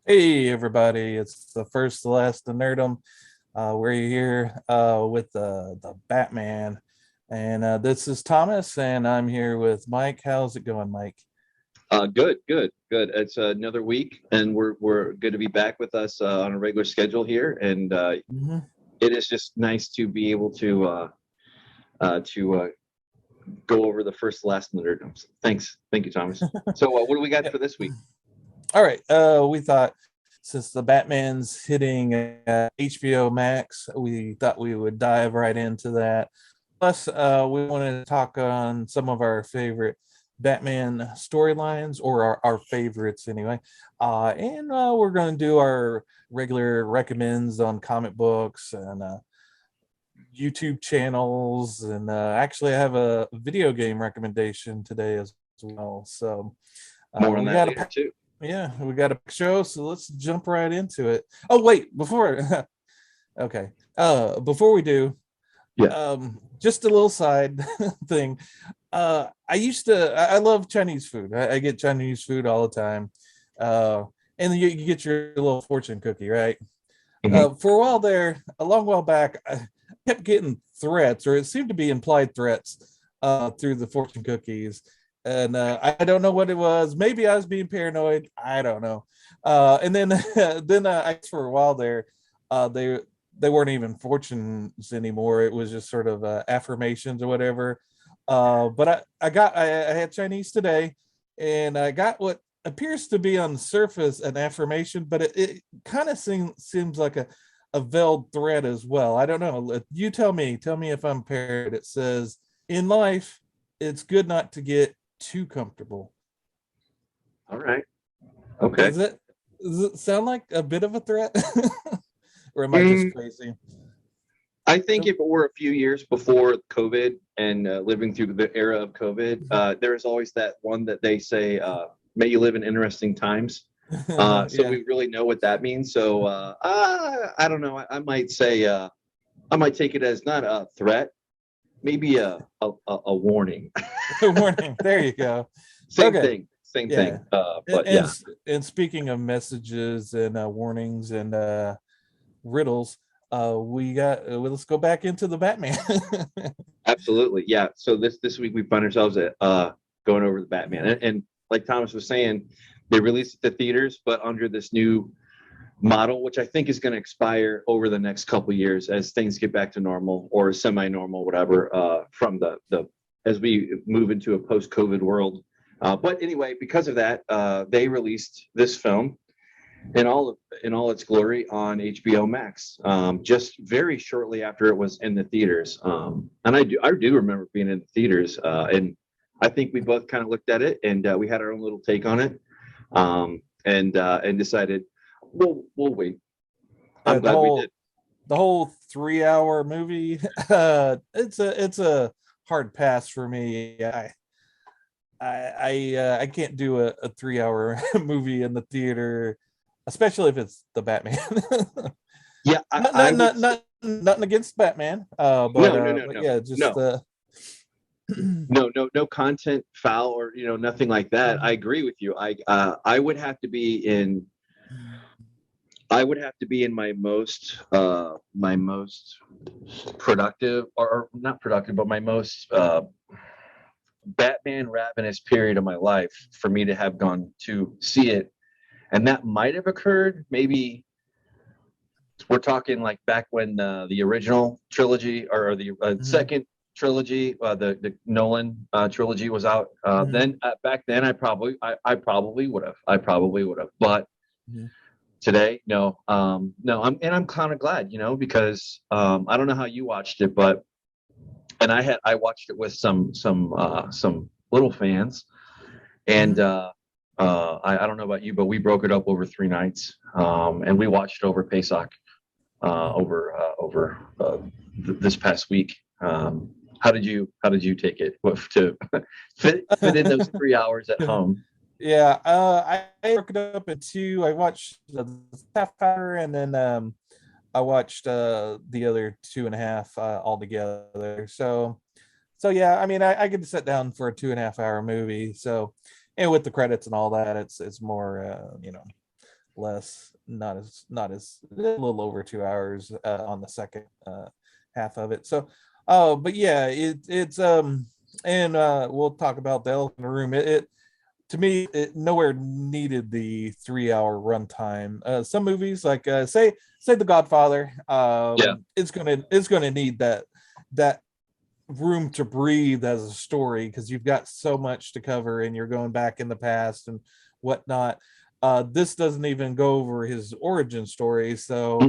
Hey everybody, it's the first, the last, the Nerdom. We're here with the Batman, and this is Thomas, and I'm here with Mike. How's it going, Mike? Good. It's another week, and we're good to be back with us on a regular schedule here. And Mhm. it is just nice to be able to go over the first, last, and the nerddoms. Thank you, Thomas. So, what do we got Yeah. for this week? All right. We thought since the Batman's hitting HBO Max, we thought we would dive right into that. Plus, we wanted to talk on some of our favorite Batman storylines, or our favorites anyway. And we're going to do our regular recommends on comic books and YouTube channels. And actually, I have a video game recommendation today as well. So More on we that got later a too. yeah, we got a show. So let's jump right into it. Oh wait, before okay, before we do, Yeah. just a little side thing. I love Chinese food. I get Chinese food all the time. uh and you get your little fortune cookie, right? Hmm. For a while there, a long while back, I kept getting threats, or it seemed to be implied threats, through the fortune cookies. And I don't know what it was. Maybe I was being paranoid. I don't know. And then then I guess for a while there, they weren't even fortunes anymore. It was just sort of affirmations or whatever. But I had Chinese today, and I got what appears to be on the surface an affirmation, but it kind of seems like a veiled threat as well. I don't know. You tell me if I'm paired. It says, in life, it's good not to get too comfortable. All right. Okay. Is it Does it sound like a bit of a threat? Or am I just Mm, crazy? I think if it were a few years before COVID and living through the era of COVID, there is always that one that they say, "May you live in interesting times." So Yeah. we really know what that means. So I don't know. I might say I might take it as not a threat, maybe a warning. Warning. There you go. Same Okay. thing. Same Yeah. thing. And But yeah, speaking of messages and warnings and riddles, we got let's go back into the Batman. absolutely. Yeah. So this week we find ourselves at going over the Batman, and like Thomas was saying, they released it to theaters, but under this new model, which I think is going to expire over the next couple of years as things get back to normal or semi-normal, whatever, from the as we move into a post-COVID world. But anyway, because of that, they released this film in all its glory on HBO Max, just very shortly after it was in the theaters. And I do remember being in the theaters, and I think we both kind of looked at it and we had our own little take on it, and decided we'll wait. Yeah, I'm glad we did. the whole 3 hour movie. It's a hard pass for me. I can't do a 3 hour movie in the theater, especially if it's the Batman. Yeah, I would say Nothing against Batman. no, no, no, But no, yeah, just no, no content foul or nothing like that. I agree with you. I would have to be in. I would have to be in my most productive, or not productive, but my most Batman ravenous period of my life for me to have gone to see it. And that might have occurred maybe we're talking like back when the original trilogy or the Mhm, second trilogy, the Nolan trilogy was out. mhm, Then back then, I probably would have. I probably would have. But mhm, today, no, no. I'm kind of glad, because I don't know how you watched it, but and I watched it with some little fans, and mhm. I don't know about you, but we broke it up over 3 nights, and we watched it over Pesach, over this past week. How did you take it? What, to fit in those 3 hours at home? Yeah, I broke it up in two. I watched the half hour, and then I watched the other two and a half all together. So yeah, I mean, I get to sit down for a 2.5 hour movie. So, and with the credits and all that, it's more less, not as a little over 2 hours on the second half of it. So, but yeah, it's and we'll talk about the elephant in the room. It to me, it nowhere needed the 3 hour runtime. Some movies, like say The Godfather, it's gonna need that room to breathe as a story, because you've got so much to cover and you're going back in the past and whatnot. This doesn't even go over his origin story, so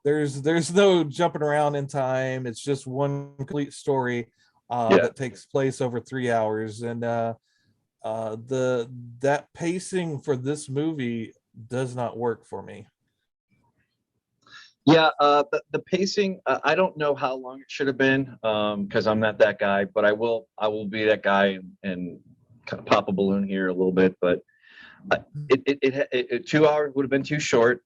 there's no jumping around in time. It's just one complete story that takes place over 3 hours, and that pacing for this movie does not work for me. Yeah, the pacing, I don't know how long it should have been, because I'm not that guy, but I will be that guy and kind of pop a balloon here a little bit. But it 2 hours would have been too short.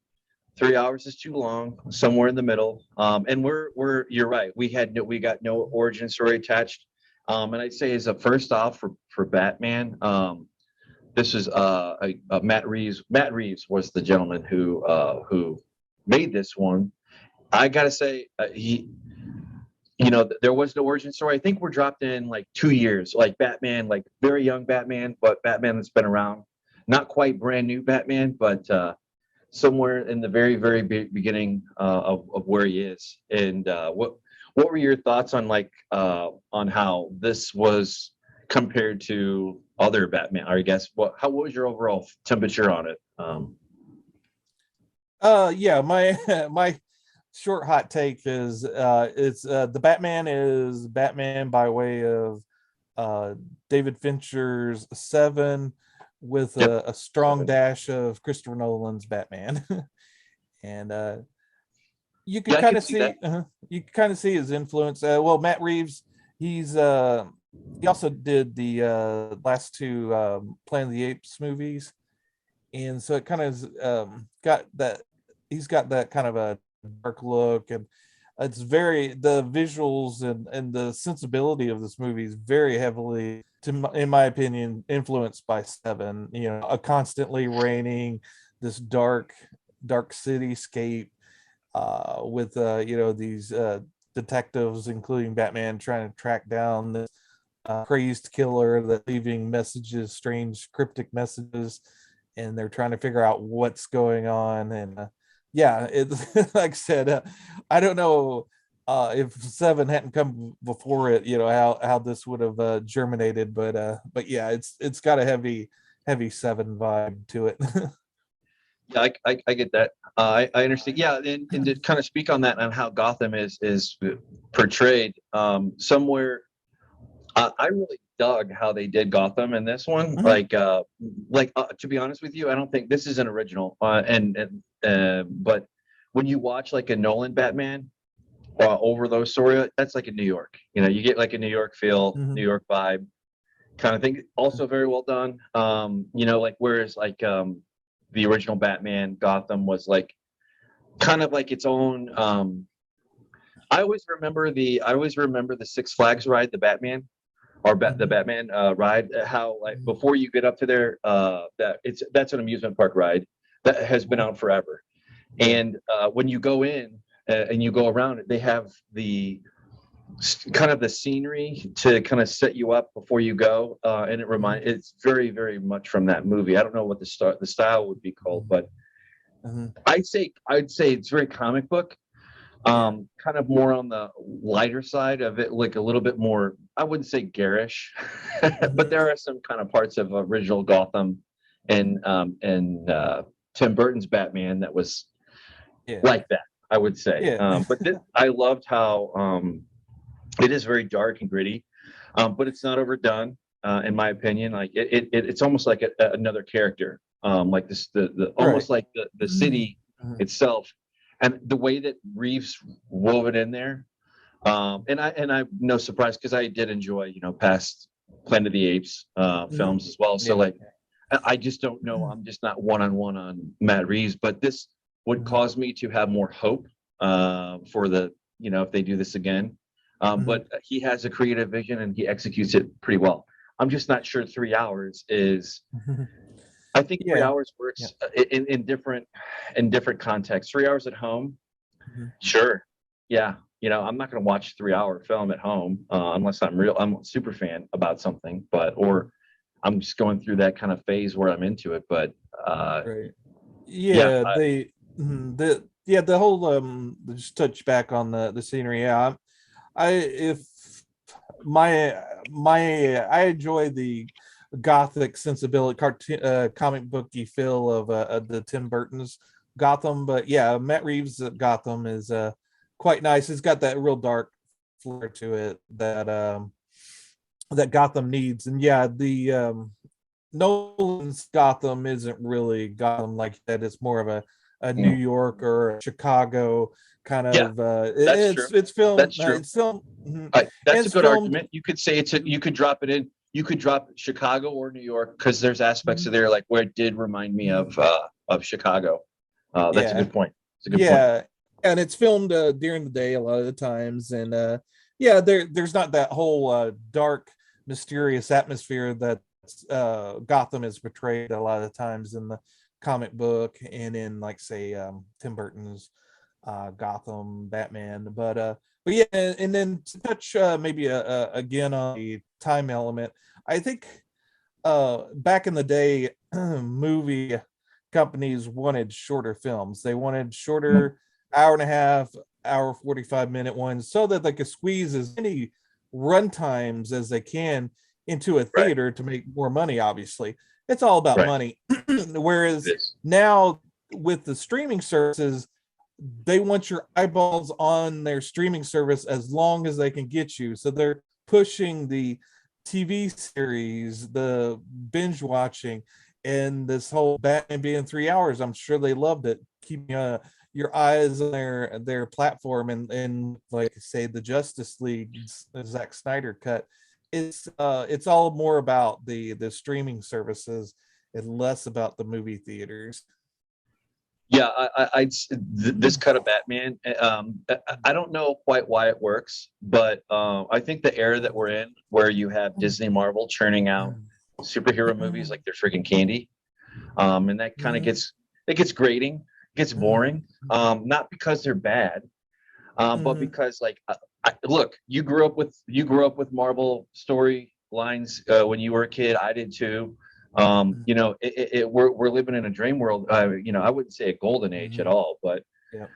3 hours is too long. Somewhere in the middle. And you're right. We got no origin story attached. And I'd say as a first off for Batman, this is Matt Reeves. Matt Reeves was the gentleman who made this one. I gotta say, there was no origin story. I think we're dropped in like 2 years, like Batman, like very young Batman, but Batman that's been around, not quite brand new Batman, but somewhere in the very, very beginning of where he is. And what were your thoughts on on how this was compared to other Batman? Or I guess what was your overall temperature on it? Yeah, my short hot take is it's the Batman is Batman by way of David Fincher's Seven, with a strong dash of Christopher Nolan's Batman. And you can kind of see you can kind of see his influence. Well, Matt Reeves, he also did the last two Planet of the Apes movies, and so it kind of got that. He's got that kind of a dark look, and it's the visuals and the sensibility of this movie is very heavily, in my opinion, influenced by Seven. A constantly raining, this dark cityscape, with these detectives, including Batman, trying to track down this crazed killer that's leaving strange cryptic messages, and they're trying to figure out what's going on. And yeah, it's like I said, I don't know if Seven hadn't come before it, how this would have germinated, but yeah, it's got a heavy Seven vibe to it. Yeah, I get that. I understand. Yeah, and to kind of speak on that, on how Gotham is portrayed, somewhere, I really dug how they did Gotham in this one. Mm-hmm. To be honest with you, I don't think this is an original. But when you watch like a Nolan Batman over those story, that's like in New York. You get like a New York feel, mm-hmm. New York vibe kind of thing. Also very well done. Whereas the original Batman Gotham was like kind of like its own. I always remember the Six Flags ride, the Batman. Or the Batman ride, how like before you get up to there, that's an amusement park ride that has been out forever. And when you go in and you go around it, they have the kind of the scenery to kind of set you up before you go, and it's very, very much from that movie. I don't know what the style would be called, but I'd say it's very comic book. Kind of more on the lighter side of it, like a little bit more, I wouldn't say garish, but there are some kind of parts of original Gotham and Tim Burton's Batman that was like that, I would say. But I loved how it is very dark and gritty, but it's not overdone, in my opinion. Like it's almost like another character, like this, almost like the city itself. And the way that Reeves wove it in there, and I'm no surprise because I did enjoy, past Planet of the Apes films as well. So I just don't know. I'm just not one-on-one on Matt Reeves, but this would cause me to have more hope for if they do this again. But he has a creative vision and he executes it pretty well. I'm just not sure 3 hours is I think 3 hours Yeah. works in different contexts. 3 hours at home, sure, yeah. I'm not going to watch a 3 hour film at home unless I'm a super fan about something, or I'm just going through that kind of phase where I'm into it. But Right. yeah, Yeah, the whole just touch back on the scenery. Yeah, I if I enjoy the gothic sensibility, cartoon, comic booky feel of the Tim Burton's Gotham. But yeah, Matt Reeves' Gotham is quite nice. It's got that real dark flair to it that Gotham needs. And yeah, the Nolan's Gotham isn't really Gotham like that. It's more of a New York or a Chicago kind yeah, of that's true. it's film That's true. it's film That's a it's good filmed. argument. You could say you could drop it in. You could drop Chicago or New York because there's aspects of there like where it did remind me of Chicago. That's a Yeah, good point. It's a good point. yeah, and it's filmed during the day a lot of the times. And yeah, there's not that whole dark mysterious atmosphere that Gotham is portrayed a lot of times in the comic book and in, like, say, Tim Burton's Gotham, Batman. But yeah, and then to touch maybe again on the time element, I think back in the day, movie companies wanted shorter films. They wanted shorter, hour and a half, hour 45-minute ones, so that they could squeeze as many run times as they can into a Right. theater to make more money. Obviously, it's all about Right. money. Whereas It is. now with the streaming services, they want your eyeballs on their streaming service as long as they can get you. So they're pushing the TV series, the binge watching, and this whole Batman being 3 hours. I'm sure they loved it. Keeping your eyes on their platform, and like, say, the Justice League, Zack Snyder cut. It's all more about the streaming services and less about the movie theaters. Yeah, this cut of Batman. I don't know quite why it works, but I think the era that we're in, where you have Disney, Marvel churning out superhero movies like they're freaking candy, and that kind of gets grating, gets boring. Not because they're bad, but because, like, look, you grew up with Marvel storylines when you were a kid. I did too. We're living in a dream world. I wouldn't say a golden age at all, but Yeah.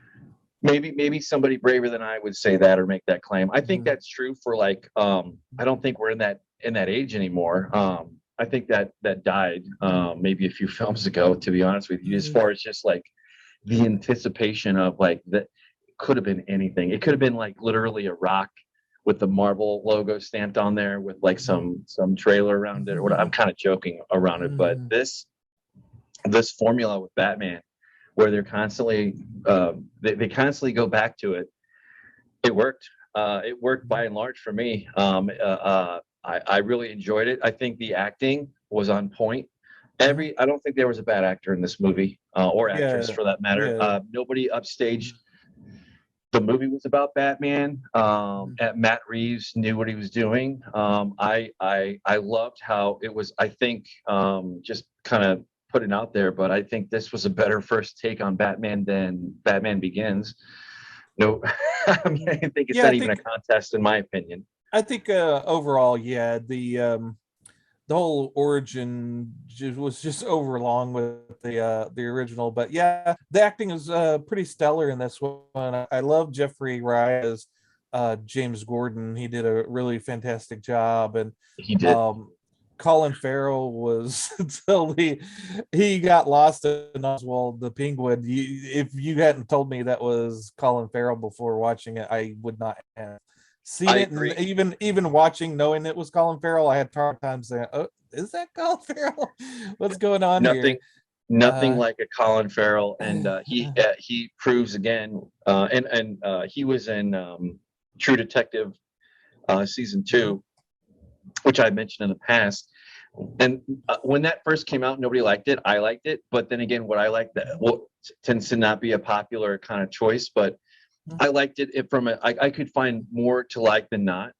maybe somebody braver than I would say that or make that claim. I think that's true for, like, I don't think we're in that age anymore. I think that died maybe a few films ago, to be honest with you, as far as just like the anticipation of, like, that could have been anything. It could have been like literally a rock with the Marvel logo stamped on there with like some trailer around it or whatever. I'm kind of joking around it, but this formula with Batman, where they're constantly they constantly go back to it. It worked. It worked by and large for me. I really enjoyed it. I think the acting was on point. I don't think there was a bad actor in this movie, or actress for that matter. Yeah. Nobody upstaged. The movie was about Batman. Matt Reeves knew what he was doing. I loved how it was. I think, just kind of put it out there, but I think this was a better first take on Batman than Batman Begins. No, I mean, I think it's not even a contest, in my opinion. I think overall, yeah, the whole origin was just over long with the original. But yeah, the acting is pretty stellar in this one. I love Jeffrey Wright as James Gordon. He did a really fantastic job. And He did. Colin Farrell was until he got lost in Oswald the Penguin. If you hadn't told me that was Colin Farrell before watching it, I would not have seen it. Agree. And even watching, knowing it was Colin Farrell, I had hard time saying, "Oh, is that Colin Farrell? What's going on here?" Nothing like a Colin Farrell, and he proves again. And he was in True Detective season 2, which I mentioned in the past. And when that first came out, nobody liked it. I liked it, but then again, what I like tends to not be a popular kind of choice. But I liked it from I could find more to like than not.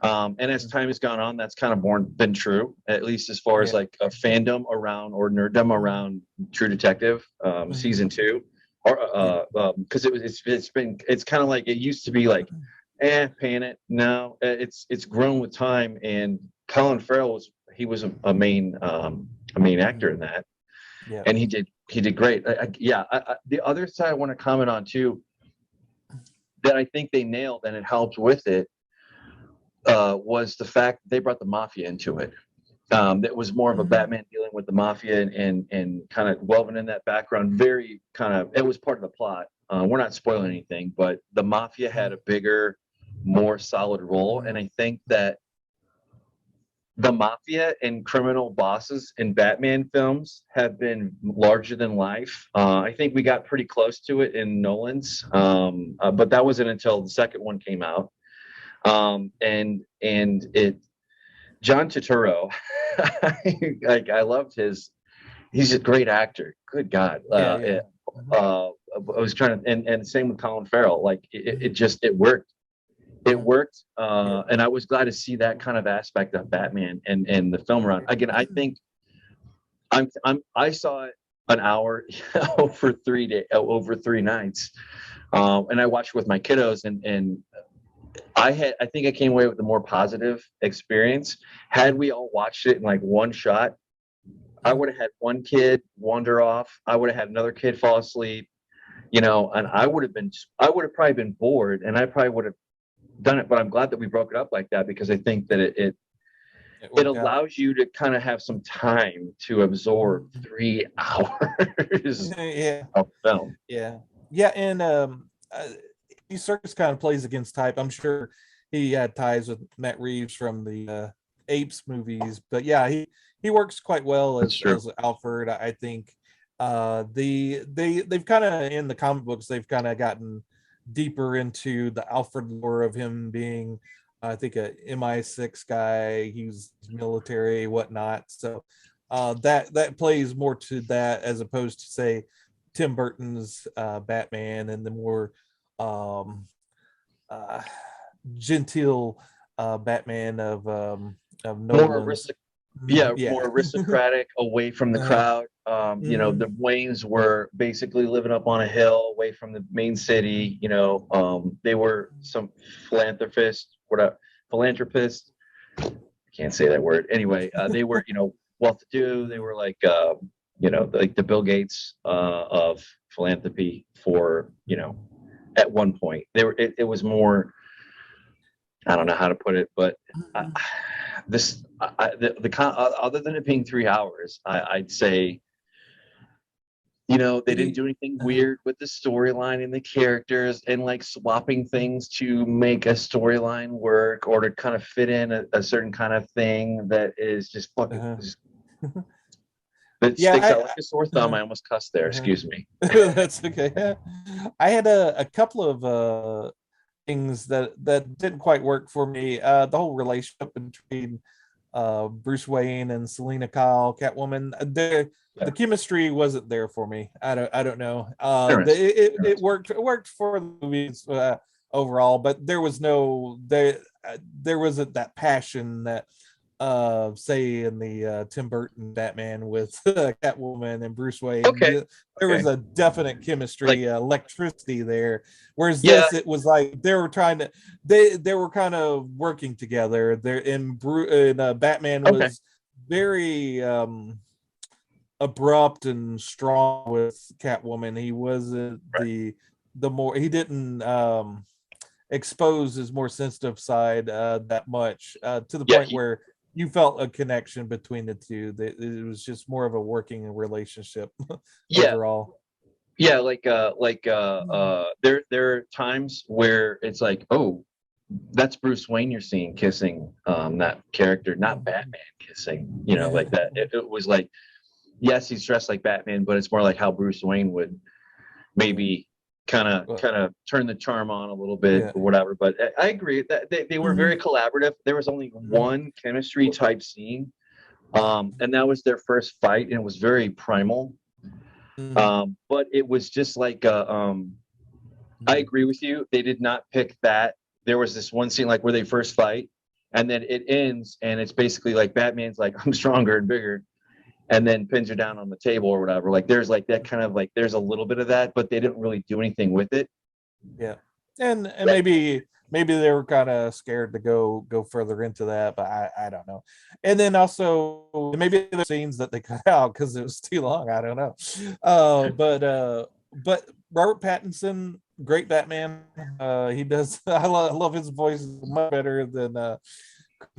And as time has gone on, that's kind of been true, at least as far as like a fandom around or nerdom around True Detective season 2, or because it's kind of like it used to be like, paying it. Now it's grown with time, and Colin Farrell was a main actor in that, and he did great. The other side I want to comment on too, that I think they nailed and it helped with it, was the fact that they brought the mafia into it. That was more of a Batman dealing with the mafia and kind of delving in that background. Very kind of, it was part of the plot. We're not spoiling anything, but the mafia had a bigger, more solid role, and I think that the mafia and criminal bosses in Batman films have been larger than life. I think we got pretty close to it in Nolan's, but that wasn't until the second one came out. And John Turturro, I loved he's a great actor. Good God. I was trying to, and same with Colin Farrell. Like it worked. It worked. And I was glad to see that kind of aspect of Batman and the film run. Again, I think I saw it an hour over 3 days, over 3 nights. And I watched it with my kiddos, and I think I came away with a more positive experience. Had we all watched it in like one shot, I would have had one kid wander off. I would have had another kid fall asleep, and I would have probably been bored, and I probably would have done it. But I'm glad that we broke it up like that, because I think that it allows you to kind of have some time to absorb 3 hours of film. And Circus kind of plays against type. I'm sure he had ties with Matt Reeves from the Apes movies, but he works quite well as Alfred. I think they've kind of, in the comic books, they've kind of gotten deeper into the Alfred lore of him being, I think, a MI6 guy. He's military, whatnot. So that plays more to that, as opposed to, say, Tim Burton's Batman and the more genteel Batman of Nolan. More aristocratic, away from the crowd. The Waynes were basically living up on a hill away from the main city. They were some philanthropists. I can't say that word. Anyway, they were, well-to-do. They were like, like the Bill Gates of philanthropy for, at one point. It was more, I don't know how to put it, but other than it being 3 hours, I'd say, they didn't do anything weird with the storyline and the characters, and like swapping things to make a storyline work or to kind of fit in a certain kind of thing that is just fucking that sticks out like a sore thumb. I almost cussed there. Excuse me. That's okay. I had a couple of things that didn't quite work for me. The whole relationship between Bruce Wayne and Selena Kyle, Catwoman, the chemistry wasn't there for me. I don't know. It worked for the movies overall, but there wasn't that passion that say in the Tim Burton Batman with Catwoman and Bruce Wayne. There was a definite chemistry, electricity there. Whereas this, it was like they were kind of working together. There in Batman was very abrupt and strong with Catwoman. He wasn't the more, he didn't expose his more sensitive side that much to the point where you felt a connection between the two. That it was just more of a working relationship overall. There are times where it's like, oh, that's Bruce Wayne you're seeing kissing that character, not Batman kissing, like that. It was like, yes, he's dressed like Batman, but it's more like how Bruce Wayne would maybe kind of turn the charm on a little bit or whatever. But I agree that they were very collaborative. There was only one chemistry type scene, and that was their first fight, and it was very primal. But it was just like I agree with you. They did not pick that. There was this one scene like where they first fight, and then it ends, and it's basically like Batman's like, I'm stronger and bigger, and then pins her down on the table or whatever. Like there's like that kind of like there's a little bit of that, but they didn't really do anything with it. Yeah, and maybe they were kind of scared to go further into that, but I don't know. And then also maybe the scenes that they cut out because it was too long. I don't know. But Robert Pattinson, great Batman. He does. I love his voice much better than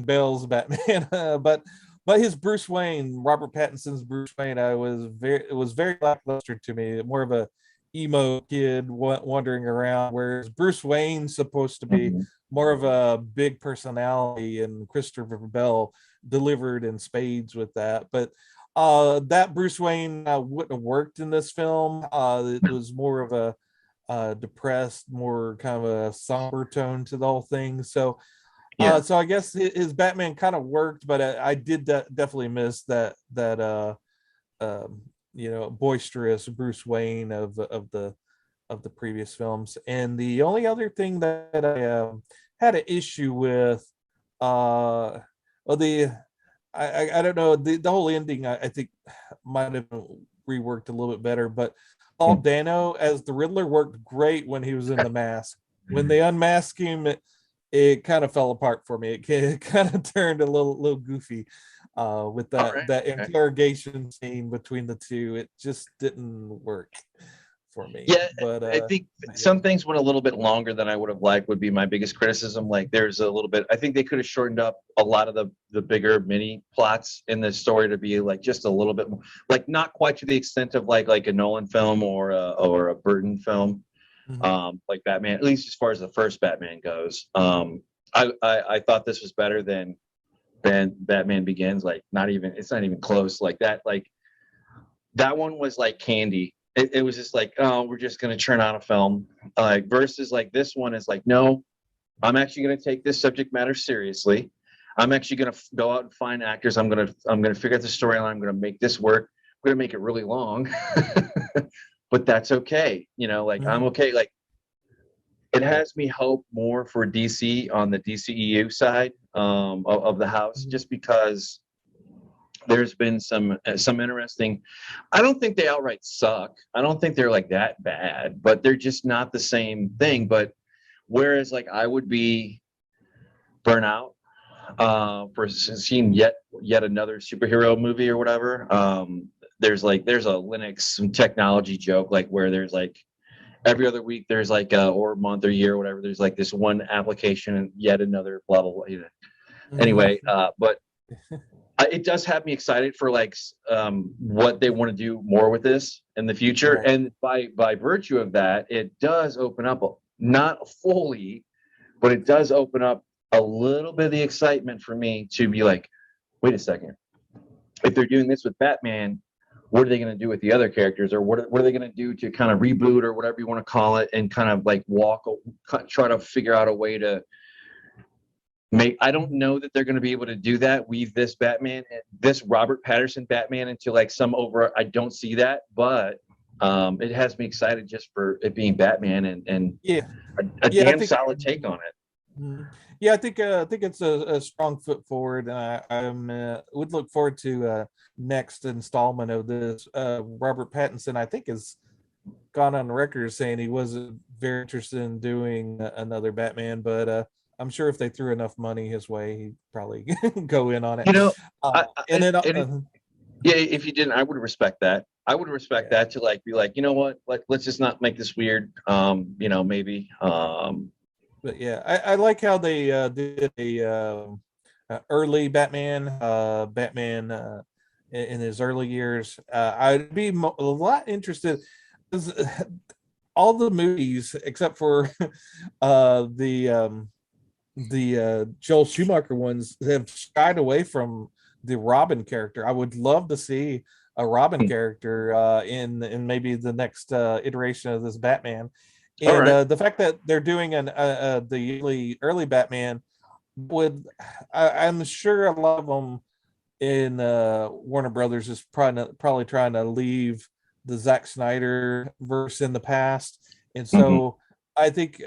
Bale's Batman. But his Bruce Wayne, Robert Pattinson's Bruce Wayne, it was very lackluster to me. More of a emo kid wandering around, whereas Bruce Wayne's supposed to be Mm-hmm. more of a big personality, and Christopher Bell delivered in spades with that. But that Bruce Wayne wouldn't have worked in this film. It was more of a depressed, more kind of a somber tone to the whole thing. Yeah. So I guess his Batman kind of worked, but I did definitely miss that boisterous Bruce Wayne of the previous films. And the only other thing that I had an issue with, well, I don't know, the whole ending I think might have been reworked a little bit better, but Paul Dano as the Riddler worked great when he was in the mask. When they unmasked him, it kind of fell apart for me. It kind of turned a little goofy with that interrogation scene between the two. It just didn't work for me. Yeah, but I think some things went a little bit longer than I would have liked, would be my biggest criticism. Like there's a little bit, I think they could have shortened up a lot of the bigger mini plots in the story to be like just a little bit more, like not quite to the extent of like a Nolan film or a Burton film. Like Batman, at least as far as the first Batman goes. I thought this was better than Batman Begins. Like it's not even close. Like that one was like candy. It was just like, oh, we're just gonna churn out a film. Like versus like this one is like, no, I'm actually gonna take this subject matter seriously. I'm actually gonna go out and find actors. I'm gonna figure out the storyline. I'm gonna make this work. I'm gonna make it really long, but that's okay. I'm okay. Like it has me hope more for DC on the DCEU side of the house, just because there's been some interesting. I don't think they outright suck. I don't think they're like that bad, but they're just not the same thing. But whereas like I would be burnout for seeing yet another superhero movie or whatever. There's a Linux technology joke like where there's like every other week there's like or month or year or whatever, there's like this one application and yet another blah blah blah. Anyway, but it does have me excited for like what they want to do more with this in the future. Right. And by virtue of that, it does open up, not fully, but it does open up a little bit of the excitement for me to be like, wait a second, if they're doing this with Batman, what are they going to do with the other characters, or what are they going to do to kind of reboot or whatever you want to call it, and kind of like try to figure out a way to make. I don't know that they're going to be able to do that, weave this Batman, this Robert Patterson Batman into like some over. I don't see that, but it has me excited just for it being Batman and a damn solid take on it. Yeah, I think it's a strong foot forward. I would look forward to next installment of this. Robert Pattinson, I think, has gone on record saying he wasn't very interested in doing another Batman, but I'm sure if they threw enough money his way, he'd probably go in on it. Yeah, if you didn't, I would respect that. I would respect that to like be like, you know what, let's just not make this weird. Maybe. But yeah, I like how they did a early Batman, in his early years. I'd be a lot interested, because all the movies except for the Joel Schumacher ones have shied away from the Robin character. I would love to see a Robin character in maybe the next iteration of this Batman. And the fact that they're doing the early Batman I'm sure a lot of them in Warner Brothers is probably trying to leave the Zack Snyder verse in the past, and so I think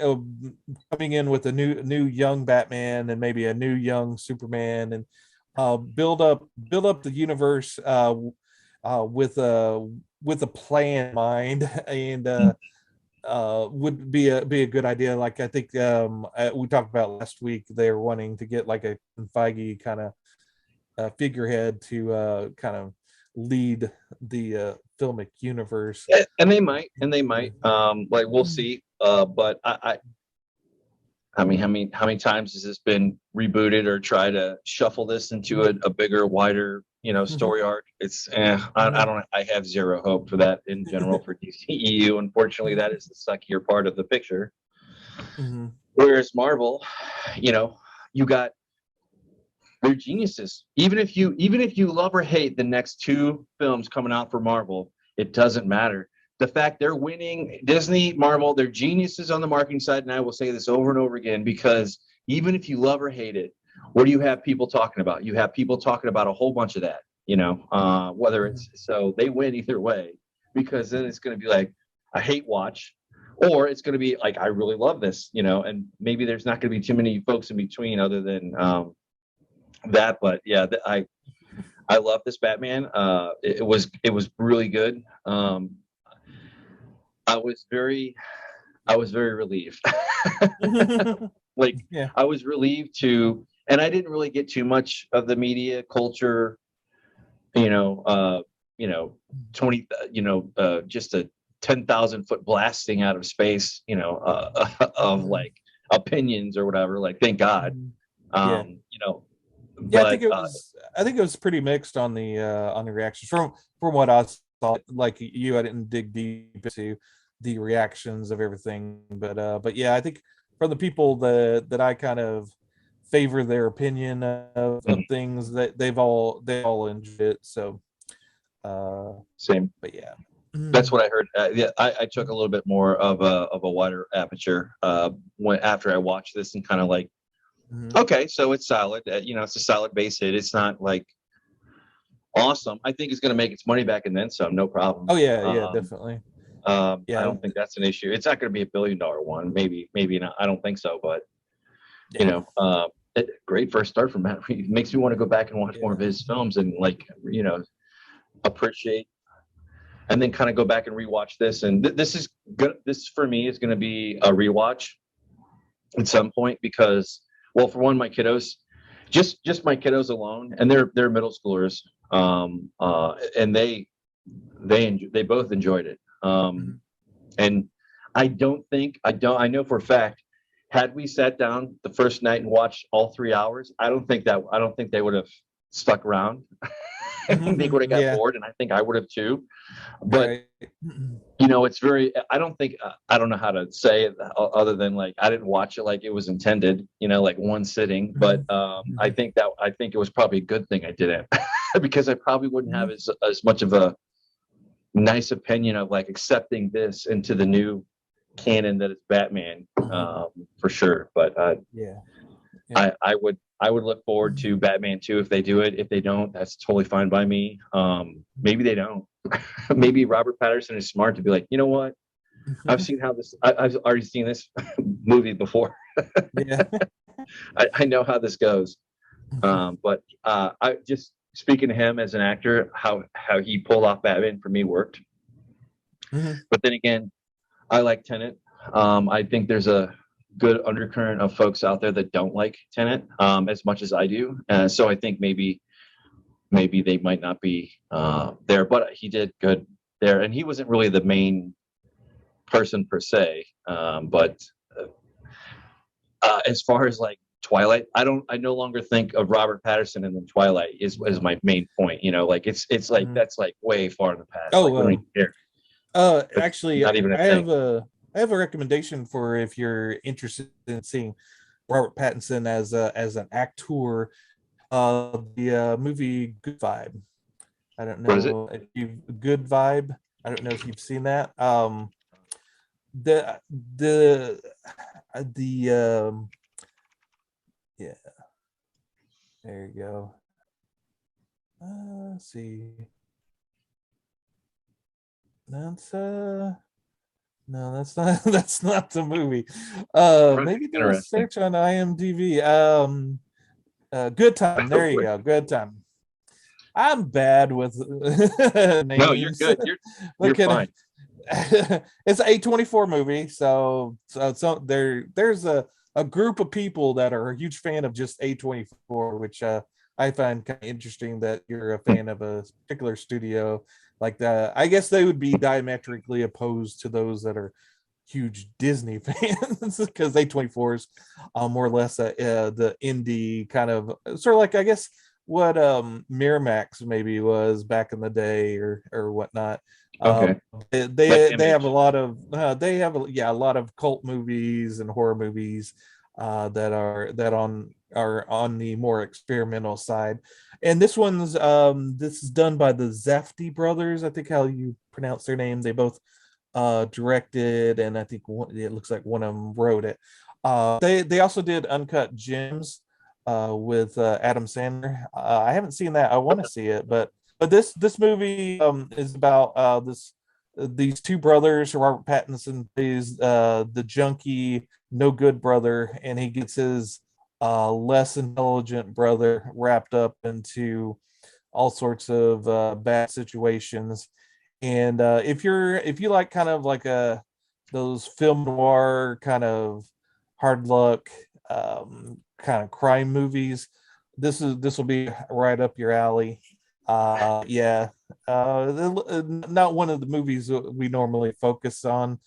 coming in with a new young Batman and maybe a new young Superman, and build up the universe with a plan in mind, and would be a good idea. Like I think we talked about last week, they're wanting to get like a Feige kind of figurehead to kind of lead the filmic universe. And they might, like we'll see. But I mean, how many times has this been rebooted or try to shuffle this into a bigger, wider, story arc? It's I don't. I have zero hope for that in general for DCEU. Unfortunately, that is the suckier part of the picture. Mm-hmm. Whereas Marvel, you got, they're geniuses. Even if you love or hate the next two films coming out for Marvel, it doesn't matter. The fact they're winning, Disney, Marvel, they're geniuses on the marketing side. And I will say this over and over again, because even if you love or hate it, what do you have people talking about? You have people talking about a whole bunch of that, whether it's, so they win either way, because then it's going to be like a hate watch, or it's going to be like, I really love this, and maybe there's not going to be too many folks in between other than that. But yeah, I love this Batman. It was really good. I was very relieved. Like, Yeah. I was relieved to, and I didn't really get too much of the media culture, 20, just a 10,000 foot blasting out of space, of like opinions or whatever. Like, thank God. Yeah. But I think it was pretty mixed on the reactions from what I saw. Like you, I didn't dig deep into the reactions of everything, but yeah, I think from the people that I kind of favor their opinion of things, that they all enjoyed it. So same. But yeah, that's what I heard. Yeah, I took a little bit more of a wider aperture after I watched this, and kind of like, okay, so it's solid. It's a solid base hit. It's not like awesome. I think it's going to make its money back and then some, no problem. Oh yeah, definitely. I don't think that's an issue. It's not going to be $1 billion one. Maybe not. I don't think so. But great first start from Matt Reeves. Makes me want to go back and watch more of his films and appreciate, and then kind of go back and rewatch this. And this is good. This for me is going to be a rewatch at some point, because, well, for one, my kiddos, just my kiddos alone, and they're middle schoolers, and they both enjoyed it. And I know for a fact, had we sat down the first night and watched all 3 hours, I don't think they would have stuck around. I think they would have got bored, and I think I would have too. But it's very, I don't know how to say it other than like, I didn't watch it like it was intended, like one sitting. But I think it was probably a good thing I didn't, because I probably wouldn't have as much of a nice opinion of like accepting this into the new canon that is Batman, for sure. But I would look forward to Batman 2 if they do it. If they don't, that's totally fine by me. Maybe they don't. Maybe Robert Patterson is smart to be like, you know what? I've already seen this movie before. I know how this goes. But I just, speaking to him as an actor, how he pulled off Batman for me worked. But then again, I like Tenet. I think there's a good undercurrent of folks out there that don't like Tenet as much as I do. So I think maybe they might not be there, but he did good there. And he wasn't really the main person per se. But as far as like Twilight, I no longer think of Robert Patterson and then Twilight is my main point. Like it's like that's like way far in the past. Oh, like, we don't even care. Actually, not even I have a recommendation for if you're interested in seeing Robert Pattinson as an actor. The movie Good Vibe. I don't know. What is it? Good Vibe. I don't know if you've seen that. The yeah. There you go. Let's see. That's No, that's not that's not the movie. Maybe do a Interesting. search on IMDb. Good Time. There you go. Good Time. I'm bad with No, you're names. good. You're Look at fine. it. It's an A24 movie, so there's a group of people that are a huge fan of just A24, which I find kind of interesting that you're a fan of a particular studio like that. I guess they would be diametrically opposed to those that are huge Disney fans because A24 is more or less the indie kind of sort of like, I guess, what Miramax maybe was back in the day or whatnot. Okay. They have a lot of a lot of cult movies and horror movies that are on the more experimental side. And this is done by the Zafty brothers, I think how you pronounce their name. They both directed, and I think it looks like one of them wrote it. They also did Uncut Gems with Adam Sandler. I haven't seen that. I want to see it, but this movie is about these two brothers. Robert Pattinson plays the junkie, no good brother, and he gets his less intelligent brother wrapped up into all sorts of bad situations. And if you like kind of like those film noir kind of hard luck kind of crime movies, this will be right up your alley. Yeah, not one of the movies that we normally focus on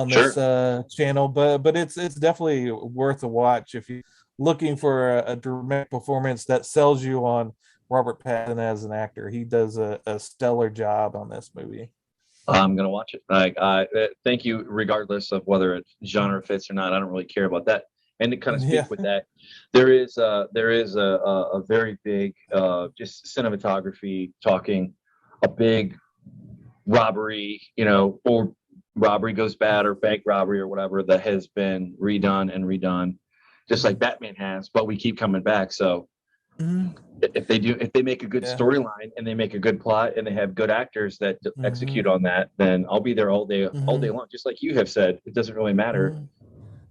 this Sure. channel, but it's definitely worth a watch if you're looking for a dramatic performance that sells you on Robert Pattinson as an actor. He does a stellar job on this movie. I'm gonna watch it. Thank you, regardless of whether it genre fits or not. I don't really care about that. And to kind of Yeah. speak with that, there is a very big just cinematography talking a big robbery, or robbery goes bad or bank robbery or whatever that has been redone and redone, just like Batman has. But we keep coming back. So Mhm. if they make a good Yeah. storyline and they make a good plot and they have good actors that execute Mhm. on that, then I'll be there all day Mhm. long. Just like you have said, it doesn't really matter. Mhm.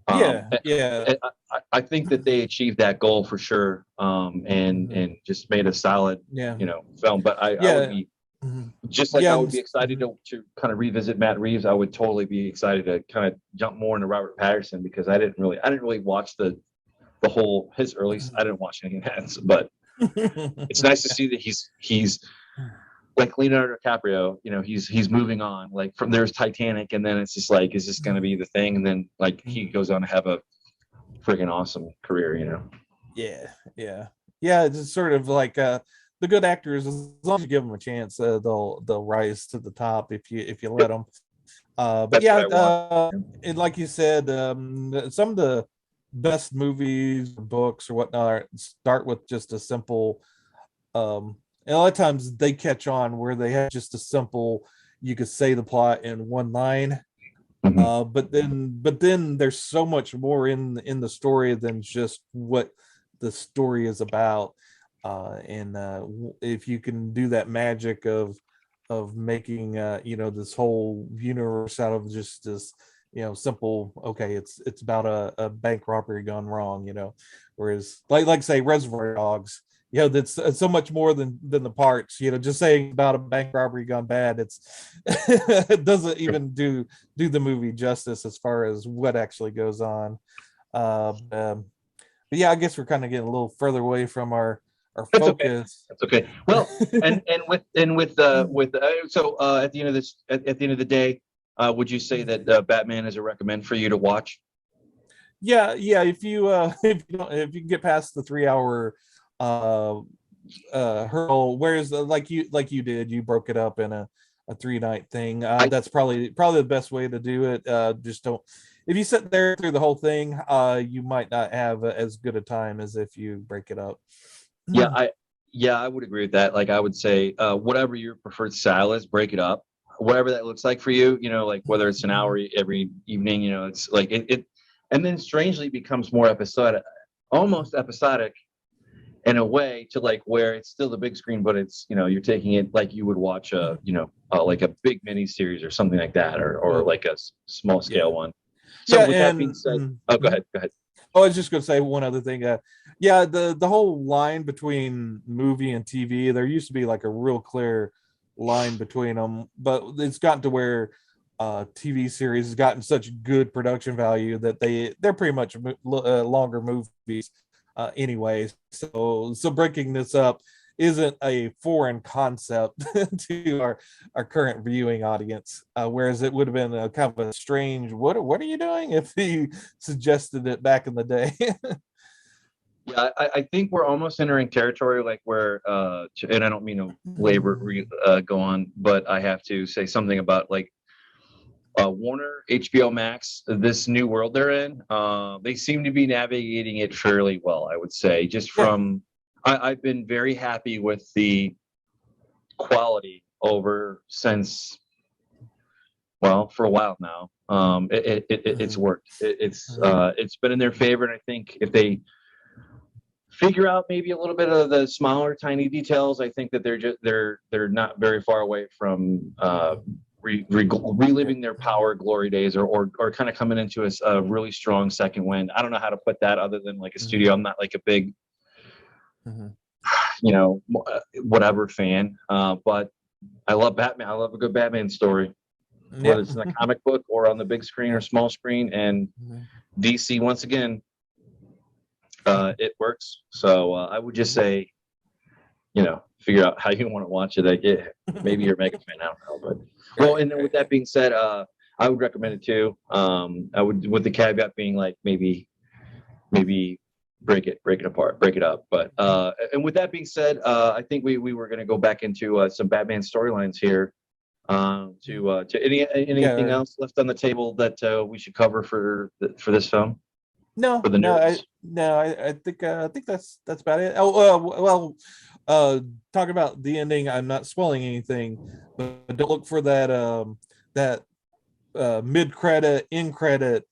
Um, Yeah, yeah. I think that they achieved that goal for sure, Mhm. and just made a solid, Yeah. film. But I would Yeah. be Mhm. just like Yeah. I would be excited to kind of revisit Matt Reeves. I would totally be excited to kind of jump more into Robert Patterson because I didn't really watch the whole his early. I didn't watch any of that, but it's nice to see that he's like Leonardo DiCaprio. He's moving on. Like from there's Titanic, and then it's just like, is this going to be the thing? And then like he goes on to have a freaking awesome career. Yeah, yeah, yeah. It's just sort of like the good actors. As long as you give them a chance, they'll rise to the top if you let them. But That's what yeah, I want. and like you said, some of the best movies, or books, or whatnot start with just a simple. And a lot of times they catch on where they have just a simple. You could say the plot in one line, Mhm. but then there's so much more in the story than just what the story is about. And if you can do that magic of making this whole universe out of just this simple, okay, it's about a bank robbery gone wrong, whereas like say Reservoir Dogs, that's so much more than the parts, just saying about a bank robbery gone bad, it doesn't even do the movie justice as far as what actually goes on. But yeah, I guess we're kind of getting a little further away from our That's okay. focus. That's okay. Well, and with so at the end of this at the end of the day, would you say that Batman is a recommend for you to watch? Yeah, if you if you can get past the 3 hour hurdle, whereas like you did, you broke it up in a 3 night thing. I That's probably the best way to do it. Just don't, if you sit there through the whole thing, you might not have as good a time as if you break it up. yeah I yeah I would agree with that. Like I would say, whatever your preferred style is, break it up. Whatever that looks like for you, like whether it's an hour every evening, it's like it and then strangely becomes more episodic, almost episodic in a way to like where it's still the big screen, but it's, you're taking it like you would watch a, like a big mini series or something like that, or like a small scale one. So Yeah, with that being said, oh, go ahead. Oh, I was just going to say one other thing. Yeah, the whole line between movie and TV, there used to be like a real clear line between them, but it's gotten to where TV series has gotten such good production value that they're pretty much longer movies anyway. So breaking this up isn't a foreign concept to our current viewing audience, whereas it would have been a kind of a strange what are you doing if he suggested it back in the day. Yeah, I think we're almost entering territory like where, and I don't mean to go on, but I have to say something about like Warner, HBO Max, this new world they're in. They seem to be navigating it fairly well, I would say. Just from, I've been very happy with the quality since, well, for a while now. It's worked. It's been in their favor, and I think if they figure out maybe a little bit of the smaller, tiny details, I think that they're not very far away from reliving their power glory days, or kind of coming into a really strong second wind. I don't know how to put that other than like a studio. I'm not like a big, whatever fan, but I love Batman. I love a good Batman story, whether it's in a comic book or on the big screen or small screen. And DC, once again, it works. So I would just say, figure out how you want to watch it. Maybe you're a mega fan. I don't know, but well. And then with that being said, I would recommend it too. I would, with the caveat being like maybe break it apart, break it up. But and with that being said, I think we were going to go back into some Batman storylines here. To anything else left on the table that we should cover for this film? No, for the nerds? I think that's about it. Oh, talking about the ending, I'm not spoiling anything, but don't look for that mid credit, in credit,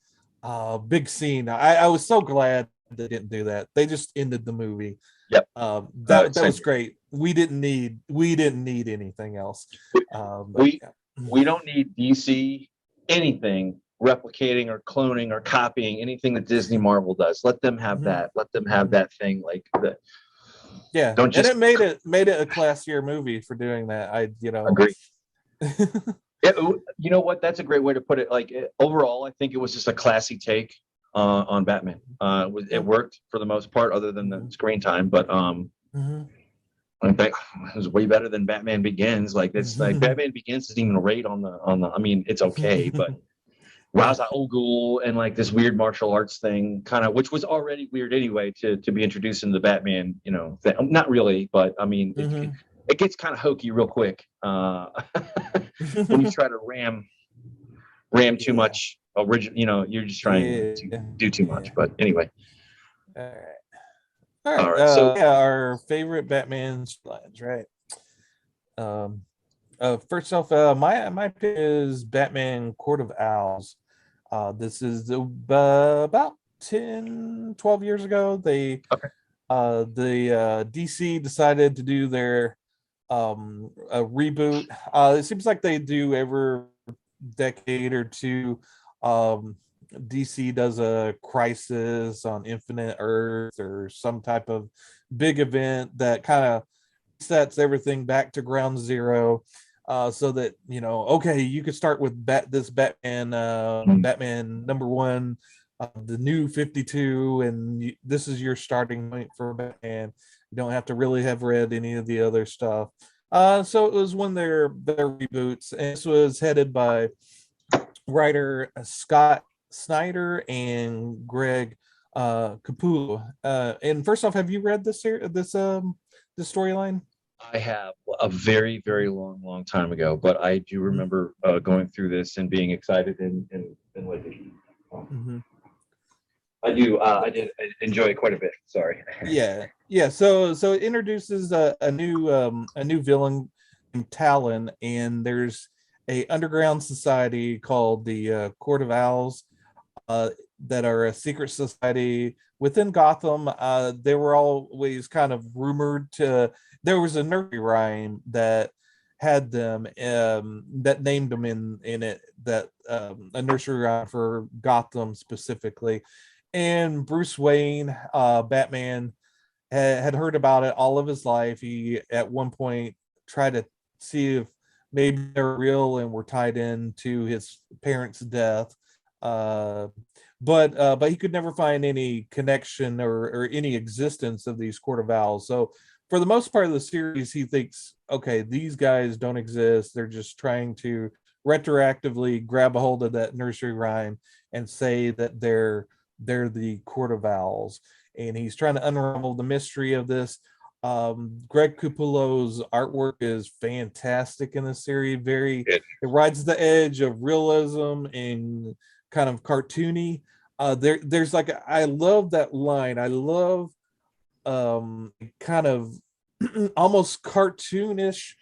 big scene. I was so glad they didn't do that. They just ended the movie. Yep. That was great. We didn't need anything else. We don't need DC anything replicating or cloning or copying anything that Disney Marvel does. Let them have that. Let them have that thing like that. Yeah. And it made it a classier movie for doing that. Agree. You know what? That's a great way to put it. Like overall, I think it was just a classy take on Batman. It worked for the most part, other than the screen time. But in fact, it was way better than Batman Begins. Like it's like Batman Begins isn't even rate on the. I mean, it's okay, but Ra's al Ghul and like this weird martial arts thing, kind of, which was already weird anyway to be introduced into the Batman. Not really, but I mean, it gets kind of hokey real quick when you try to ram too much original. You're just trying to do too much. But anyway. All right. So our favorite Batman lines, right? First off, my pick is Batman Court of Owls. This is about 10-12 years ago. The DC decided to do their a reboot. It seems like they do every decade or two. DC does a Crisis on Infinite Earth or some type of big event that kind of sets everything back to ground zero, so that okay, you could start with this Batman number one, the new 52, and this is your starting point for Batman. You don't have to really have read any of the other stuff. So it was one of their reboots, and this was headed by writer Scott Snyder and Greg Capullo. And first off, have you read this storyline? I have, a very, very long time ago, but I do remember going through this and being excited and like it. I did enjoy it quite a bit. Sorry. Yeah. So it introduces a new villain, Talon, and there's a underground society called the Court of Owls, that are a secret society within Gotham, they were always kind of rumored to. There was a nursery rhyme that had them that named them in it, that a nursery rhyme for Gotham specifically, and Bruce Wayne, Batman, had heard about it all of his life. He at one point tried to see if maybe they're real and were tied into his parents' death. But he could never find any connection or any existence of these Court of Owls. So for the most part of the series, he thinks, okay, these guys don't exist. They're just trying to retroactively grab a hold of that nursery rhyme and say that they're the Court of Owls. And he's trying to unravel the mystery of this. Greg Capullo's artwork is fantastic in the series. It rides the edge of realism and kind of cartoony. There's like I love that line. I love kind of almost cartoonish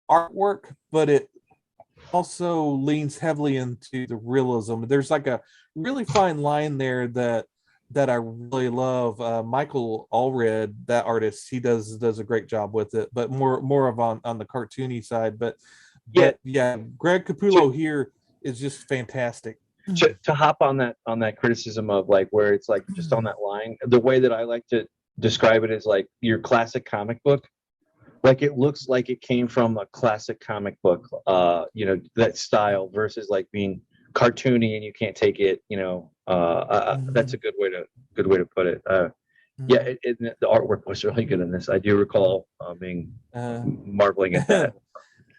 artwork, but it also leans heavily into the realism. There's like a really fine line there that I really love. Michael Allred, that artist, he does a great job with it, but more of on the cartoony side. But yeah, Greg Capullo here is just fantastic. To hop on that criticism of like where it's like just on that line, the way that I like to describe it is like your classic comic book. Like it looks like it came from a classic comic book, that style versus like being cartoony and you can't take it. That's a good way to put it. Yeah, the artwork was really good in this. I do recall being marveling at that.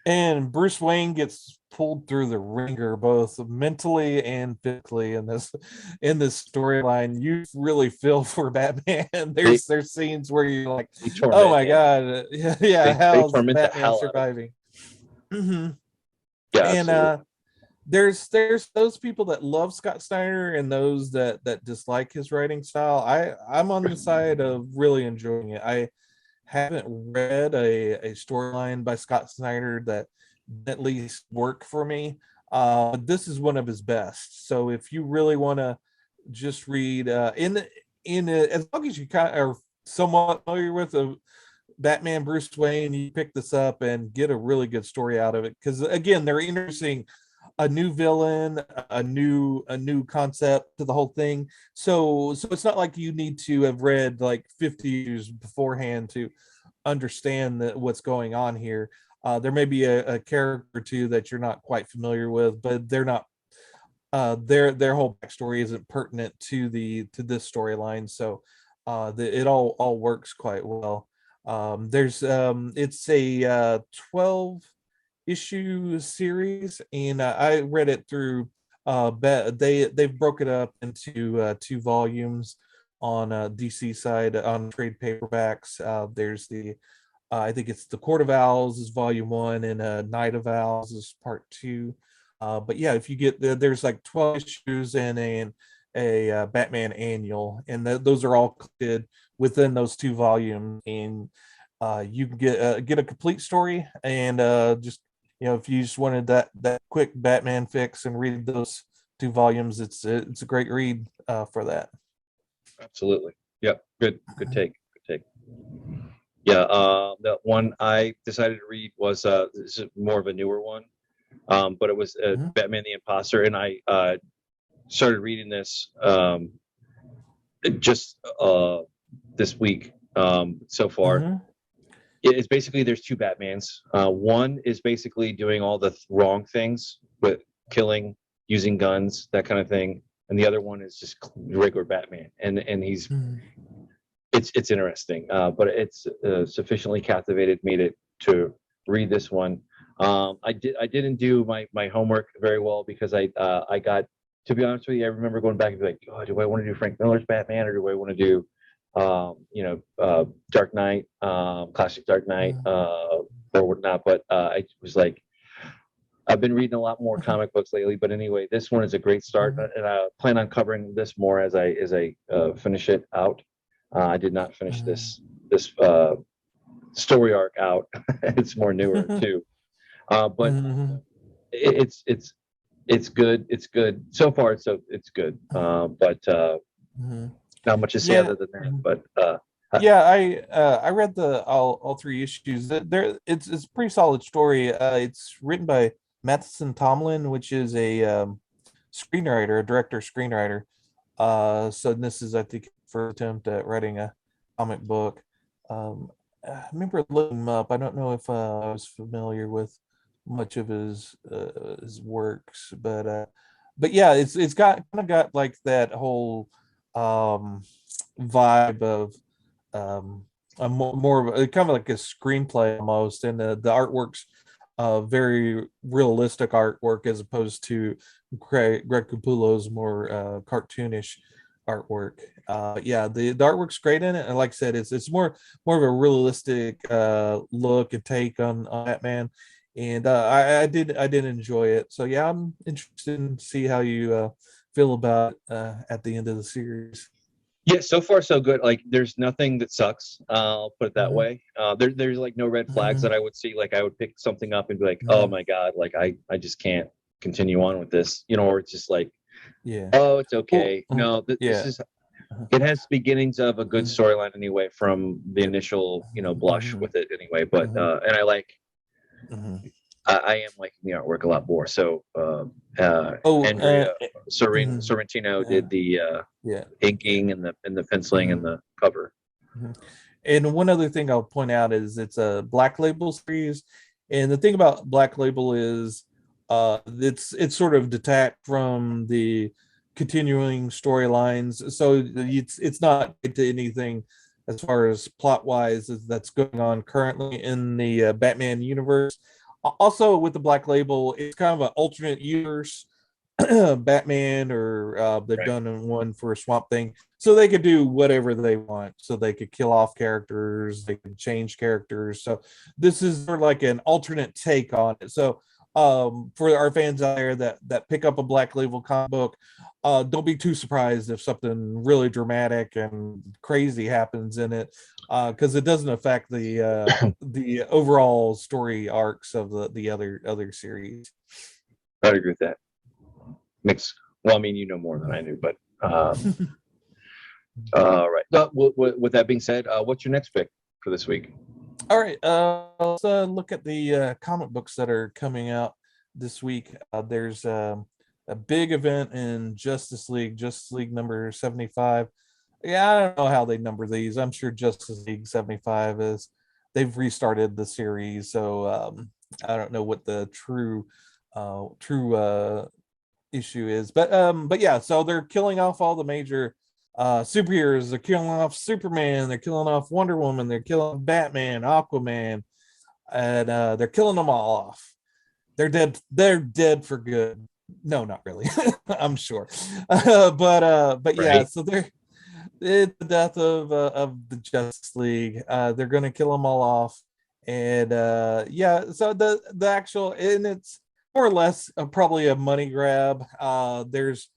And Bruce Wayne gets pulled through the ringer both mentally and physically in this storyline. You really feel for Batman. There's scenes where you're like, oh my god, how's Batman surviving? Mm-hmm. Yeah, and absolutely. There's those people that love Scott Snyder and those that dislike his writing style. I'm on the side of really enjoying it. I haven't read a storyline by Scott Snyder that at least work for me. This is one of his best. So if you really want to just read as long as you kind of are somewhat familiar with Batman Bruce Wayne, you pick this up and get a really good story out of it. Because again, they're introducing a new villain, a new concept to the whole thing. So it's not like you need to have read like 50 years beforehand to understand what's going on here. There may be a character or two that you're not quite familiar with, but they're not their whole backstory isn't pertinent to this storyline. So it all works quite well. It's a 12 issue series, and I read it through they've broken it up into 2 volumes on DC side on trade paperbacks. There's the I think it's the Court of Owls is volume 1 and Night of Owls is part 2. But yeah, if you get there's like 12 issues and a Batman annual, and those are all collected within those 2 volumes, and you can get a complete story. And just if you just wanted that quick Batman fix and read those 2 volumes, it's a great read for that. Absolutely. Yep. Good take. Yeah. The one I decided to read was this is more of a newer one, but it was Batman the Imposter, and I started reading this just this week so far. It's basically there's 2 Batmans. One is basically doing all the wrong things with killing, using guns, that kind of thing, and the other one is just regular Batman. And he's it's interesting, but it's sufficiently captivated me to read this one. I didn't do my homework very well because I got, to be honest with you, I remember going back and be like, oh, do I want to do Frank Miller's Batman or do I want to do Dark Knight, classic Dark Knight, or whatnot? But I was like, I've been reading a lot more comic books lately, but anyway, this one is a great start, and I plan on covering this more as I finish it out. I did not finish this story arc out. It's more newer too, but it's good. It's good so far. It's good, but not much to say Yeah. other than that. But Yeah, I read the all three issues. There, it's a pretty solid story. It's written by Matheson Tomlin, which is a screenwriter, a director screenwriter. So this is, I think, first attempt at writing a comic book. I remember looking him up. I don't know if I was familiar with much of his works, but yeah, it's got kind of got like that whole vibe of a more of a, kind of like a screenplay almost, and the artwork's very realistic artwork as opposed to Greg Capullo's more cartoonish artwork. Yeah, the artwork's great in it, and like I said, it's more of a realistic look and take on Batman, and I did enjoy it. So yeah, I'm interested in see how you feel about at the end of the series. yeah, so far so good. Like, there's nothing that sucks. I'll put it that way. There's like no red flags that I would see. Like, I would pick something up and be like, oh my god, like I just can't continue on with this, or it's just like, Yeah. oh, it's okay. Well, No, this is. It has beginnings of a good storyline anyway, from the initial, blush with it anyway. But and I like. I am liking the artwork a lot more. So Andrea Sorrentino did the inking and the penciling and the cover. And one other thing I'll point out is it's a Black Label series, and the thing about Black Label is it's sort of detached from the continuing storylines, so it's not to anything as far as plot wise that's going on currently in the Batman universe. Also, with the Black Label, it's kind of an alternate universe Batman, or they've done one for Swamp Thing, so they could do whatever they want. So they could kill off characters, they could change characters. So this is sort of like an alternate take on it. So for our fans out there that pick up a Black Label comic book, don't be too surprised if something really dramatic and crazy happens in it, because it doesn't affect the overall story arcs of the other series. I'd agree with that. Well, I mean, you know more than I do, but right. With that being said, what's your next pick for this week? All right, let's look at the comic books that are coming out this week. There's a big event in Justice League number 75. Yeah, I don't know how they number these. I'm sure Justice League 75 is, they've restarted the series, so I don't know what the true issue is, but yeah, so they're killing off all the major superheroes. They're killing off Superman, they're killing off Wonder Woman, they're killing Batman, Aquaman, and they're killing them all off. They're dead for good. No, not really. I'm sure. But yeah, so it's the death of the Justice League. They're gonna kill them all off, and yeah, so the actual, and it's more or less probably a money grab. There's,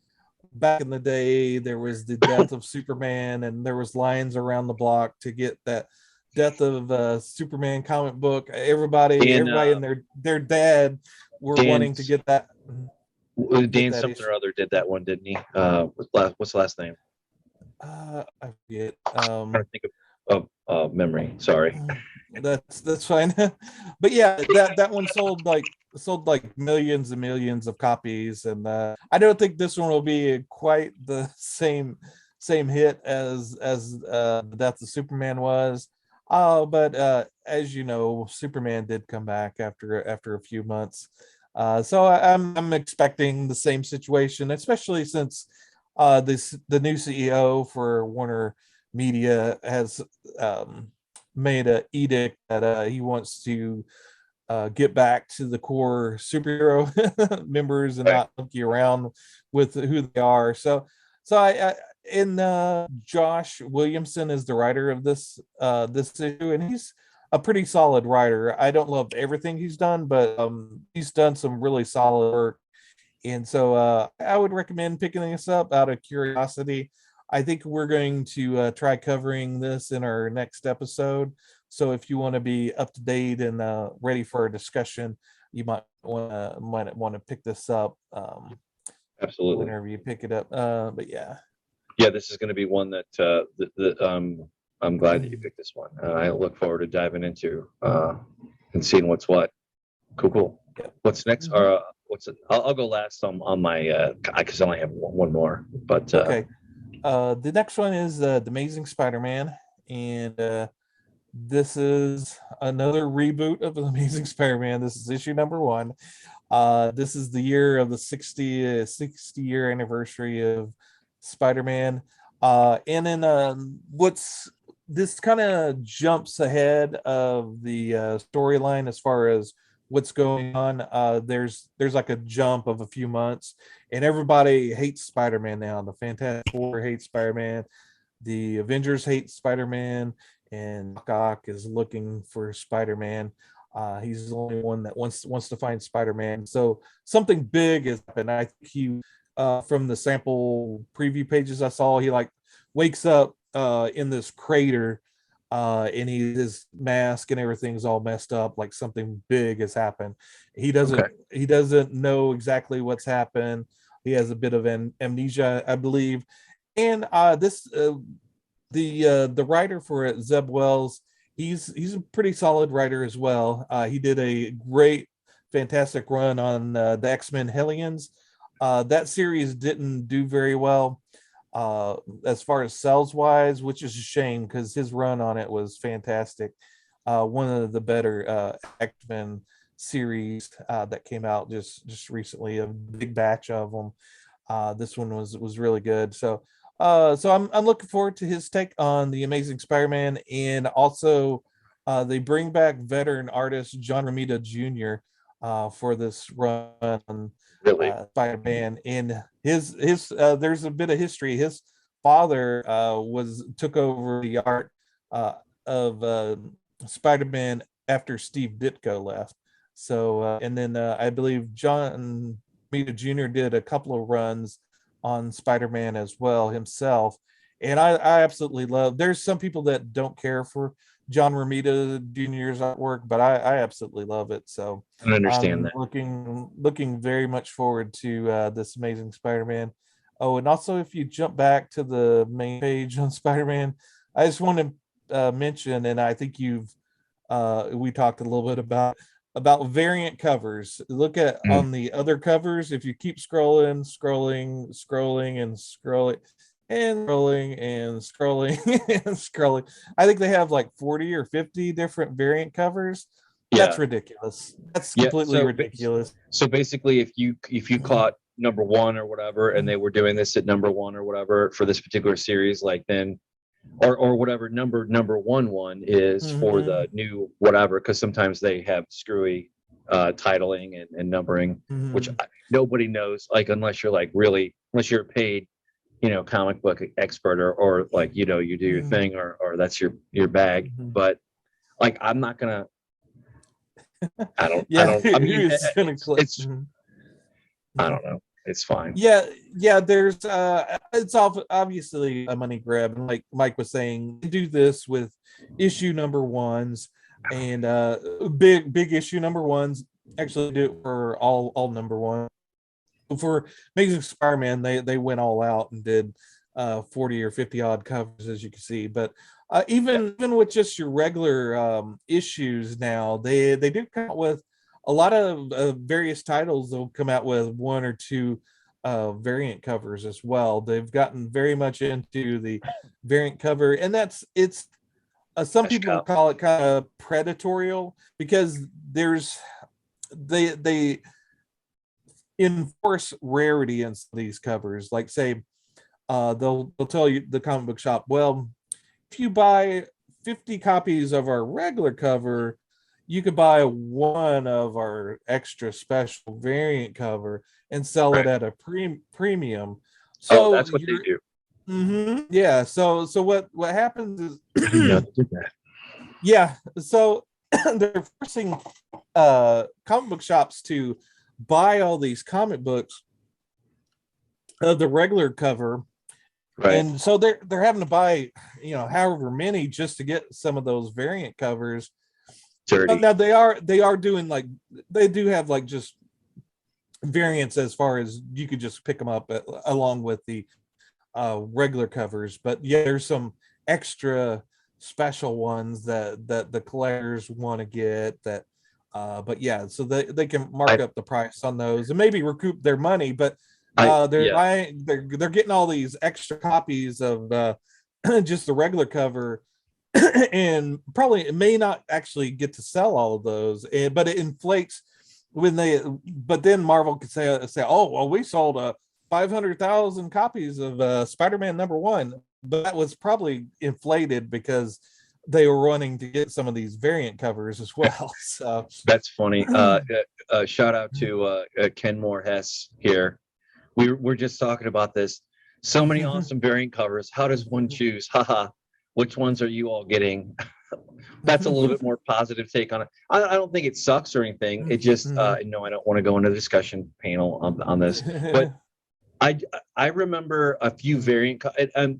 back in the day, there was the death of Superman, and there was lines around the block to get that death of Superman comic book. Everybody and their dad were wanting to get that. Dan something issue or other did that one, didn't he? What's the last name? I forget. I'm trying to think of memory. Sorry. That's fine. But yeah, that one sold like millions and millions of copies, and I don't think this one will be quite the same hit as the Death of Superman was. But as you know, Superman did come back after a few months. So I'm expecting the same situation, especially since the new CEO for Warner Media has made an edict that he wants to get back to the core superhero members and not monkey around with who they are. So Josh Williamson is the writer of this issue, and he's a pretty solid writer. I don't love everything he's done, but he's done some really solid work. And so I would recommend picking this up out of curiosity. I think we're going to try covering this in our next episode. So if you want to be up to date and ready for a discussion, you might want to pick this up. Absolutely. Whenever you pick it up. But yeah. Yeah, this is going to be one that I'm glad that you picked this one. I look forward to diving into and seeing what's what. Cool. What's next? What's it? I'll go last on my because I only have one more. But okay. The next one is The Amazing Spider-Man, and this is another reboot of The Amazing Spider-Man. This is issue number 1. This is the year of the 60 year anniversary of Spider-Man. And then what's this kind of jumps ahead of the storyline as far as what's going on. There's like a jump of a few months, and everybody hates Spider-Man now. The Fantastic Four hates Spider-Man, the Avengers hate Spider-Man, and Doc Ock is looking for Spider-Man. He's the only one that wants to find Spider-Man. So something big has happened. I think he, from the sample preview pages I saw, he like wakes up in this crater, and his mask and everything's all messed up, like something big has happened. He doesn't know exactly what's happened. He has a bit of amnesia, I believe. And the writer for it, Zeb Wells, he's a pretty solid writer as well. He did a great, fantastic run on the X-Men Hellions. That series didn't do very well as far as sales wise, which is a shame because his run on it was fantastic. One of the better X-Men series that came out just recently, a big batch of them. This one was really good. So I'm looking forward to his take on the Amazing Spider-Man, and also they bring back veteran artist John Romita Jr. For this run. Really? Spider-Man. And his there's a bit of history. His father took over the art of Spider-Man after Steve Ditko left. So and then I believe John Romita Jr. did a couple of runs on Spider-Man as well himself. And I absolutely love, there's some people that don't care for John Romita Jr.'s artwork, but I absolutely love it. So I understand that. Looking very much forward to this Amazing Spider-Man. Oh, and also if you jump back to the main page on Spider-Man, I just want to mention, and I think we talked a little bit about variant covers. Look at on the other covers, if you keep scrolling and scrolling and scrolling and scrolling, I think they have like 40 or 50 different variant covers. That's ridiculous. That's completely ridiculous. So basically, if you caught number 1 or whatever, and they were doing this at number 1 or whatever for this particular series, like then or whatever number 1 is for the new whatever, because sometimes they have screwy titling and numbering, which nobody knows, like unless you're a paid comic book expert, or like you do your thing, or that's your bag. But like I'm not gonna I don't know. It's fine. Yeah, there's it's obviously a money grab, and like Mike was saying, they do this with issue number 1s, and big issue number 1s. Actually do it for all number 1. For Amazing Spider-Man, they went all out and did 40 or 50 odd covers, as you can see. But even with just your regular issues now, they do come out with a lot of various titles. They'll come out with 1 or 2 variant covers as well. They've gotten very much into the variant cover, and it's some people call it kind of predatorial, because they enforce rarity in these covers. Like say they'll tell you, the comic book shop, well, if you buy 50 copies of our regular cover, you could buy 1 of our extra special variant cover and sell it at a premium. So that's what they do. Yeah. So what happens is so they're forcing comic book shops to buy all these comic books of the regular cover, and so they're having to buy however many just to get some of those variant covers. Now they are doing, like, they do have like just variants as far as you could just pick them up along with the regular covers, but yeah, there's some extra special ones that the collectors want to get that. But yeah, so they can mark up the price on those and maybe recoup their money. But they're getting all these extra copies of just the regular cover, and probably it may not actually get to sell all of those, but it inflates when they. But then Marvel could say, "Oh, well, we sold 500,000 copies of Spider-Man #1," but that was probably inflated because they were wanting to get some of these variant covers as well. So that's funny. Shout out to Ken Moore Hess here. We're just talking about this. So many awesome variant covers. How does one choose? Haha. Which ones are you all getting? That's a little bit more positive take on it. I don't think it sucks or anything. It just no, I don't want to go into the discussion panel on this. But I remember a few variant and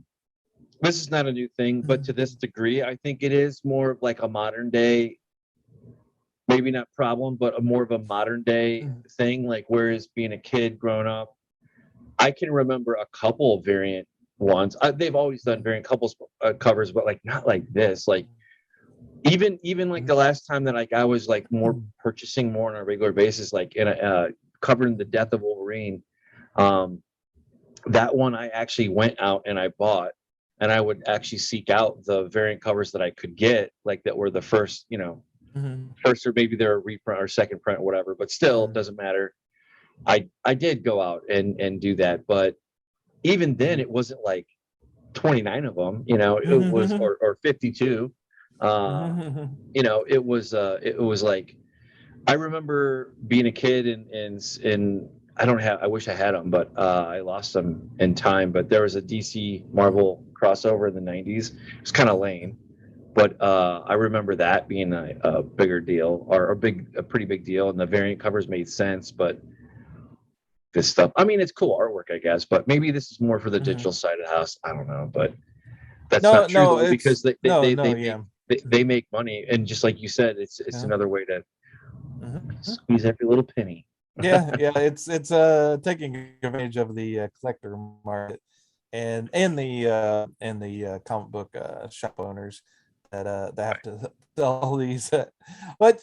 this is not a new thing, but to this degree, I think it is more of like a modern day, maybe not problem, but more of a modern day thing. Like, whereas being a kid growing up, I can remember a couple of variant ones. They've always done variant covers, but like not like this. Like even like the last time that like I was like more purchasing more on a regular basis, like in a covering the Death of Wolverine. That one I actually went out and I bought, and I would actually seek out the variant covers that I could get, like that were the first, first, or maybe they're a reprint or second print or whatever, but still it doesn't matter. I did go out and do that, but even then it wasn't like 29 of them, it was, or 52. It was like, I remember being a kid and I wish I had them, but I lost them in time. But there was a DC Marvel crossover in the 90s. It's kind of lame, but I remember that being a bigger deal, or a pretty big deal, and the variant covers made sense. But this stuff, I mean, it's cool artwork, I guess, but maybe this is more for the digital side of the house. I don't know, but that's not true though, because they make money, and just like you said, it's another way to squeeze every little penny. yeah, it's taking advantage of the collector market and the comic book shop owners that have to sell all these. But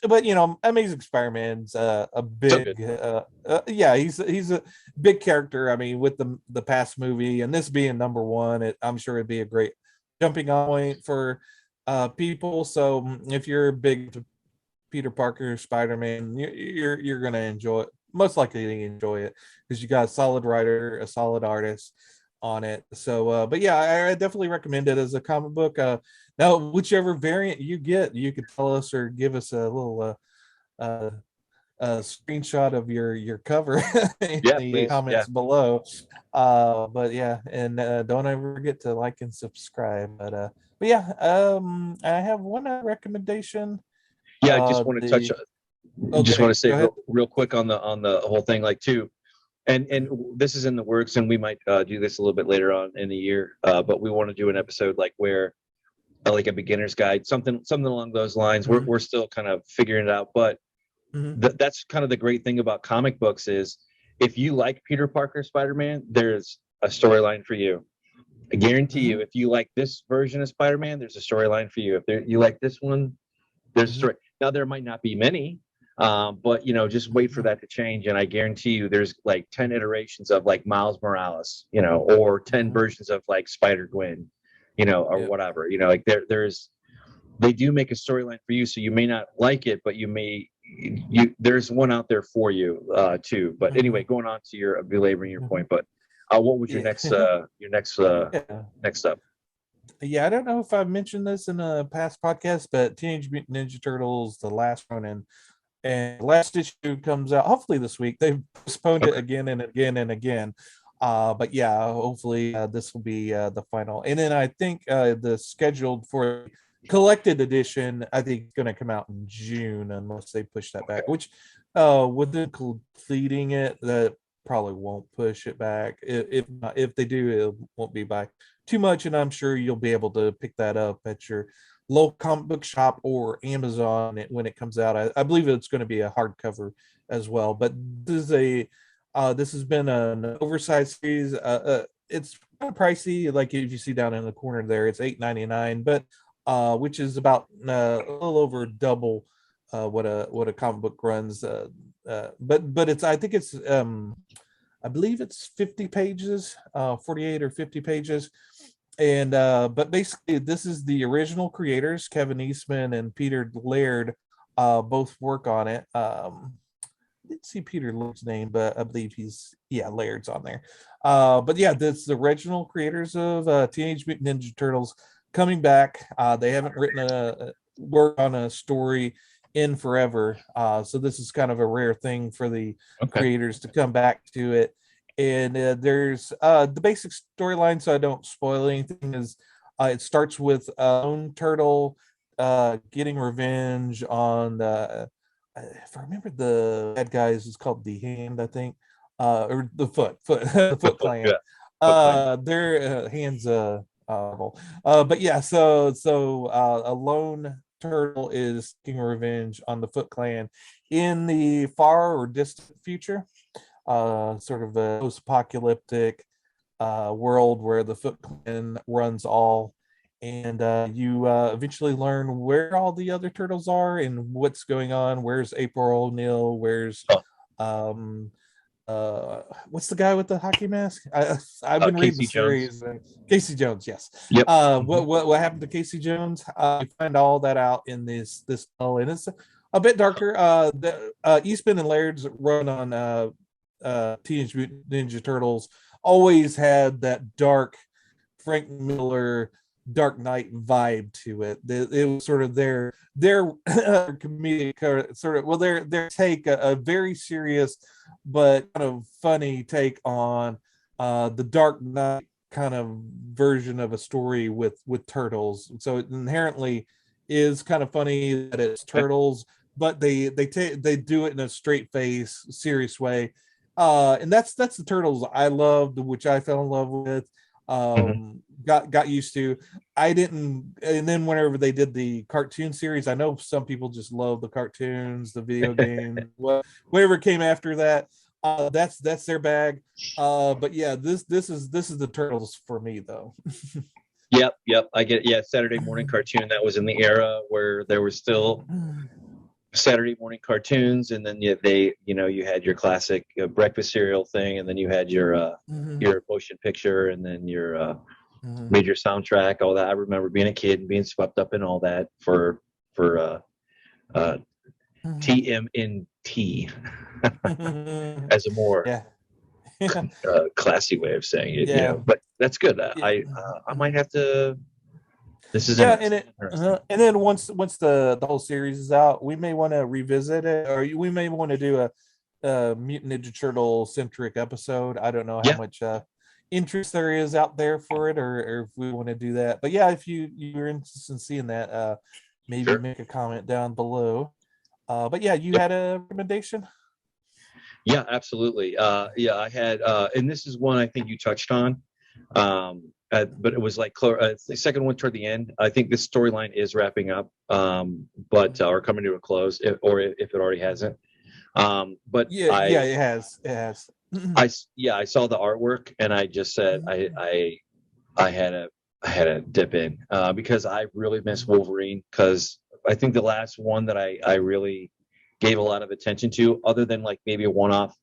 Amazing Spider-Man's a big he's a big character. I mean, with the past movie and this being #1, I'm sure it'd be a great jumping on point for people. So if you're a big Peter Parker Spider-Man, you're gonna enjoy it. Most likely to enjoy it because you got a solid writer, a solid artist on it. So but yeah, I definitely recommend it as a comic book. Now whichever variant you get, you could tell us or give us a little screenshot of your cover in the comments below. But yeah, and don't ever forget to like and subscribe. But yeah, I have one recommendation. Yeah, I just want to touch. Just want to say real quick on the whole thing, like too, and this is in the works, and we might do this a little bit later on in the year. But we want to do an episode like where, like a beginner's guide, something along those lines. We're still kind of figuring it out, but that's kind of the great thing about comic books is if you like Peter Parker Spider-Man, there's a storyline for you. I guarantee you, if you like this version of Spider-Man, there's a storyline for you. If you like this one, there's a story. Now there might not be many, but just wait for that to change, and I guarantee you there's like 10 iterations of like Miles Morales, or 10 versions of like Spider-Gwen, or whatever, like they do make a storyline for you, so you may not like it, but there's one out there for you too. But anyway, going on to your belaboring your point, but what was your next next up? Yeah, I don't know if I've mentioned this in a past podcast, but Teenage Mutant Ninja Turtles: The Last Ronin, and last issue comes out hopefully this week. They've postponed it again and again and again. But yeah, hopefully this will be the final. And then I think the scheduled for collected edition, I think it's going to come out in June unless they push that back, which with them completing it, that probably won't push it back. If they do, it won't be by too much, and I'm sure you'll be able to pick that up at your local comic book shop or Amazon when it comes out. I believe it's going to be a hardcover as well. But this has been an oversized series. it's kind of pricey. Like if you see down in the corner there, it's $8.99, but which is about a little over double what a comic book runs. But it's I think it's I believe it's 50 pages, 48 or 50 pages. And but basically this is the original creators, Kevin Eastman and Peter Laird, both work on it. I didn't see Peter Laird's name, but I believe Laird's on there. But yeah, that's the original creators of Teenage Mutant Ninja Turtles coming back. They haven't written a work on a story in forever, so this is kind of a rare thing for the creators to come back to it. And there's the basic storyline, so I don't spoil anything. Is it starts with Lone Turtle getting revenge on if I remember the bad guys, it's called the Hand, I think, or the Foot the Foot Clan. Yeah. Their hands but yeah, so a Lone Turtle is taking revenge on the Foot Clan in the far or distant future, sort of a post-apocalyptic world where the Foot Clan runs all. And you eventually learn where all the other turtles are and what's going on. Where's April O'Neil? Where's what's the guy with the hockey mask? I've been reading the series. Casey Jones, yes. Yep. What happened to Casey Jones? You find all that out in this novel, and it's a bit darker. Eastman and Laird's run on Teenage Mutant Ninja Turtles always had that dark Frank Miller Dark Knight vibe to it. It was sort of their comedic sort of their take, a very serious but kind of funny take on the Dark Knight kind of version of a story with turtles. So it inherently is kind of funny that it's turtles, but they do it in a straight face, serious way. And that's the turtles I loved, which I fell in love with. Got used to. I didn't, and then whenever they did the cartoon series, I know some people just love the cartoons, the video game, whatever came after that. That's their bag. But yeah, this is the Turtles for me though. Yep. I get it. Yeah, Saturday morning cartoon. That was in the era where there was still Saturday morning cartoons, and then you had your classic breakfast cereal thing, and then you had your motion picture, and then your major soundtrack, all that. I remember being a kid and being swept up in all that for TMNT as a more classy way of saying it. Yeah. But that's good. I might have to. This is and then once the whole series is out, we may want to revisit it, or we may want to do a Mutant Ninja Turtle centric episode. I don't know how much interest there is out there for it, or if we want to do that. But yeah, if you're interested in seeing that, maybe make a comment down below. But yeah, you had a recommendation? Yeah, absolutely. I had, and this is one I think you touched on. But it was like the second one toward the end. I think this storyline is wrapping up, but or coming to a close, if it already hasn't. But it has. I saw the artwork, and I just said I had a dip in because I really miss Wolverine, because I think the last one that I really gave a lot of attention to, other than like maybe a one-off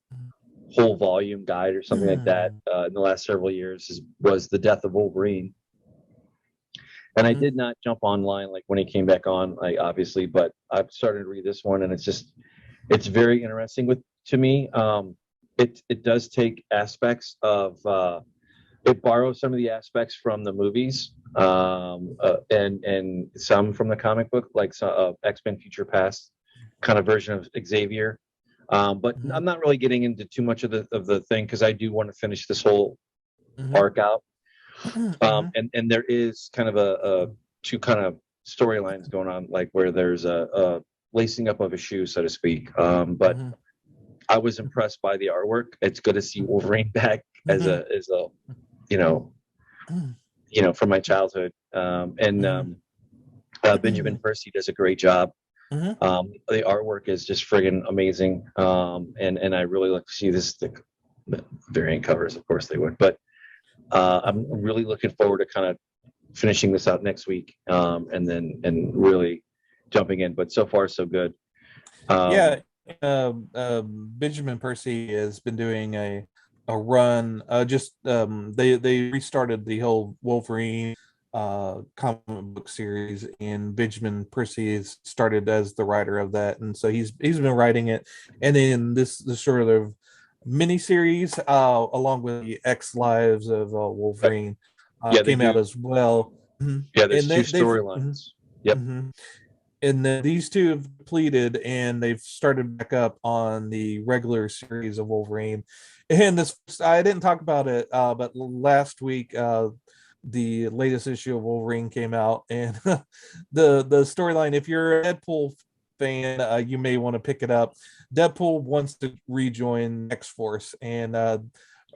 whole volume guide or something like that in the last several years, was the Death of Wolverine. And I did not jump online like when he came back on, like obviously, but I've started to read this one, and it's very interesting to me. It does take aspects of it borrows some of the aspects from the movies, and some from the comic book, like X-Men Future Past kind of version of Xavier. But I'm not really getting into too much of the thing, because I do want to finish this whole arc out. And there is kind of a two kind of storylines going on, like where there's a lacing up of a shoe, so to speak. But I was impressed by the artwork. It's good to see Wolverine back as a from my childhood. Benjamin Percy does a great job. The artwork is just friggin' amazing, and I really like to see this. The variant covers, of course they would, but I'm really looking forward to kind of finishing this out next week, and really jumping in. But so far, so good. Yeah, Benjamin Percy has been doing a run. They restarted the whole Wolverine comic book series, and Benjamin Percy has started as the writer of that, and so he's been writing it. And then this sort of mini series, along with the X Lives of Wolverine, came out as well. Yeah, there's And two they've storylines. Yep. And then these two have completed, and they've started back up on the regular series of Wolverine. And this, I didn't talk about it, but last week, the latest issue of Wolverine came out, and the storyline. If you're a Deadpool fan, you may want to pick it up. Deadpool wants to rejoin X-Force, and now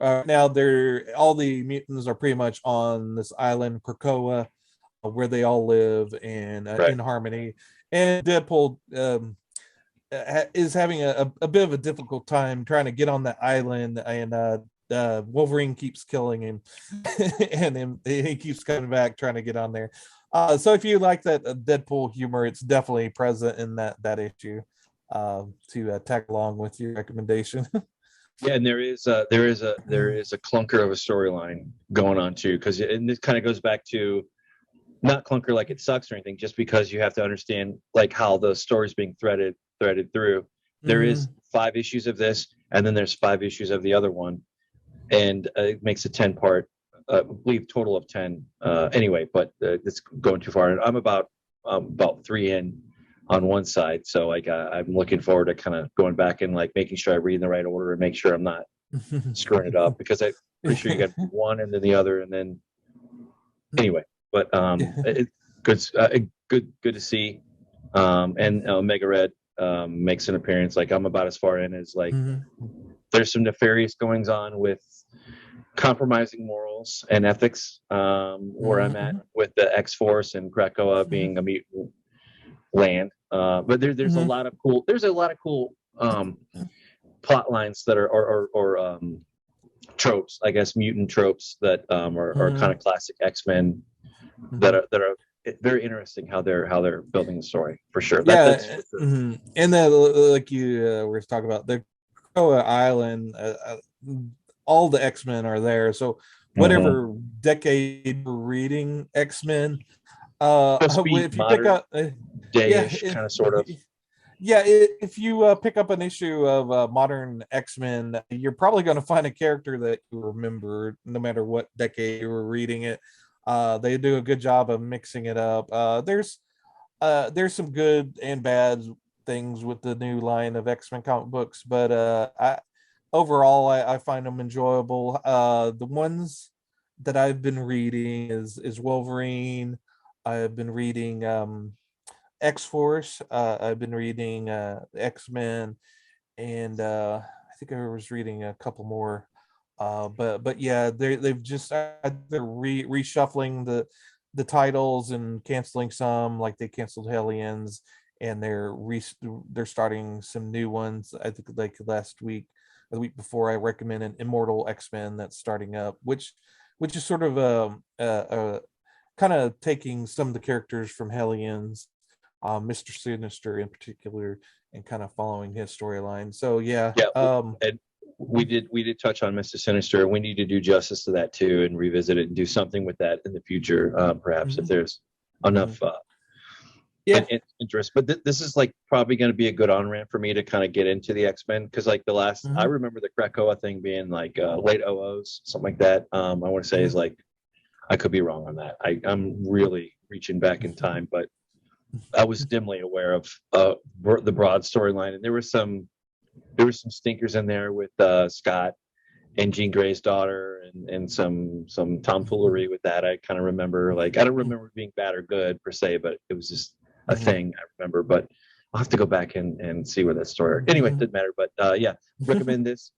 all the mutants are pretty much on this island, Krakoa, where they all live and in harmony. And Deadpool is having a bit of a difficult time trying to get on the island, and Wolverine keeps killing him, and then he keeps coming back trying to get on there. So if you like that Deadpool humor, it's definitely present in that issue, to tag along with your recommendation. Yeah, and there is a clunker of a storyline going on too, because and this kind of goes back to, not clunker like it sucks or anything, just because you have to understand like how the story's being threaded through. There is 5 issues of this, and then there's 5 issues of the other one, and it makes a 10-part, I believe, total of 10. Anyway, but it's going too far. And I'm about 3 in on one side, so like I'm looking forward to kind of going back and like making sure I read in the right order and make sure I'm not screwing it up, because I'm pretty sure you got one and then the other, and then anyway. But it's good to see. And Omega Red makes an appearance. Like, I'm about as far in as like there's some nefarious goings on with compromising morals and ethics, where I'm at with the X-Force and Krakoa being a mutant land. But there's a lot of cool plot lines that are or tropes, I guess, mutant tropes that are kind of classic X-Men. That are very interesting how they're building the story, for sure. That's for sure. And then, like you were talking about, the Krakoa Island, all the X-Men are there. So whatever decade we're reading X-Men, if you pick up day-ish, kind of sort of. Yeah, if you pick up an issue of modern X-Men, you're probably going to find a character that you remember, no matter what decade you were reading it. They do a good job of mixing it up. There's some good and bad things with the new line of X-Men comic books, but overall I find them enjoyable. The ones that I've been reading is Wolverine. I've been reading X-Force. I've been reading X-Men, and I think I was reading a couple more. But yeah, they've just they're reshuffling the titles and canceling some, like they canceled Hellions, and they're starting some new ones. I think like last week, the week before, I recommended Immortal X-Men that's starting up, which is sort of a kind of taking some of the characters from Hellions, Mr. Sinister in particular, and kind of following his storyline. So yeah. And we did touch on Mr. Sinister, and we need to do justice to that too, and revisit it and do something with that in the future, perhaps, if there's enough interest. But this is like probably going to be a good on ramp for me to kind of get into the X-Men, because like the last, I remember the Krakoa thing being like late 00s, something like that. I want to say is like, I could be wrong on that. I'm really reaching back in time, but I was dimly aware of the broad storyline, and there were some stinkers in there with Scott and Jean Grey's daughter, and some tomfoolery with that. I kind of remember, like, I don't remember it being bad or good per se, but it was just a thing I remember. But I'll have to go back and see where that story. Anyway, it didn't matter. But yeah, recommend this.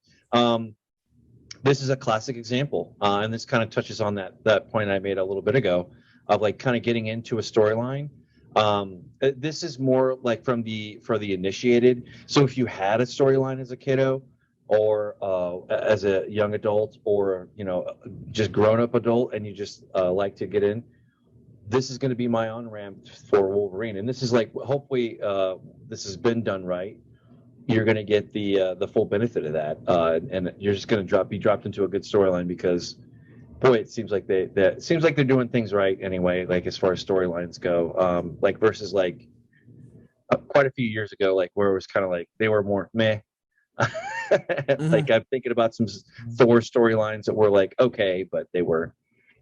This is a classic example, and this kind of touches on that point I made a little bit ago of like kind of getting into a storyline. This is more like for the initiated. So if you had a storyline as a kiddo, or as a young adult, or just grown up adult, and you just like to get in, this is going to be my on ramp for Wolverine. And this is like, hopefully, this has been done right. You're going to get the full benefit of that, and you're just going to be dropped into a good storyline, because boy, it seems like they're doing things right anyway, like as far as storylines go, like versus like quite a few years ago, like where it was kind of like they were more meh. Like I'm thinking about some Thor storylines that were like okay, but they were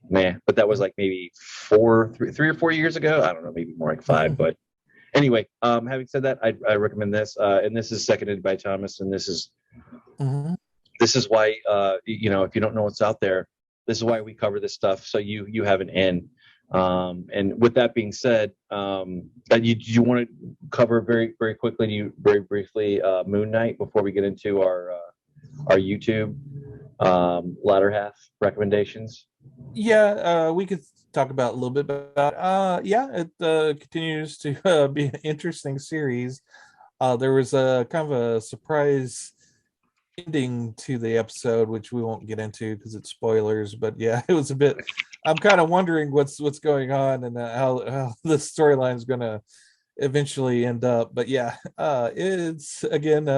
meh. But that was like maybe 3 or 4 years ago. I don't know, maybe more like 5. But anyway, having said that, I recommend this, and this is seconded by Thomas, and this is why if you don't know what's out there, this is why we cover this stuff, so you have an in. And with that being said, you want to cover very, very quickly, very briefly, Moon Knight before we get into our YouTube latter half recommendations? Yeah, we could talk about a little bit about. It continues to be an interesting series. There was a kind of a surprise ending to the episode, which we won't get into because it's spoilers. But yeah, it was a bit. I'm kind of wondering what's going on and how the storyline is going to eventually end up. But yeah, it's again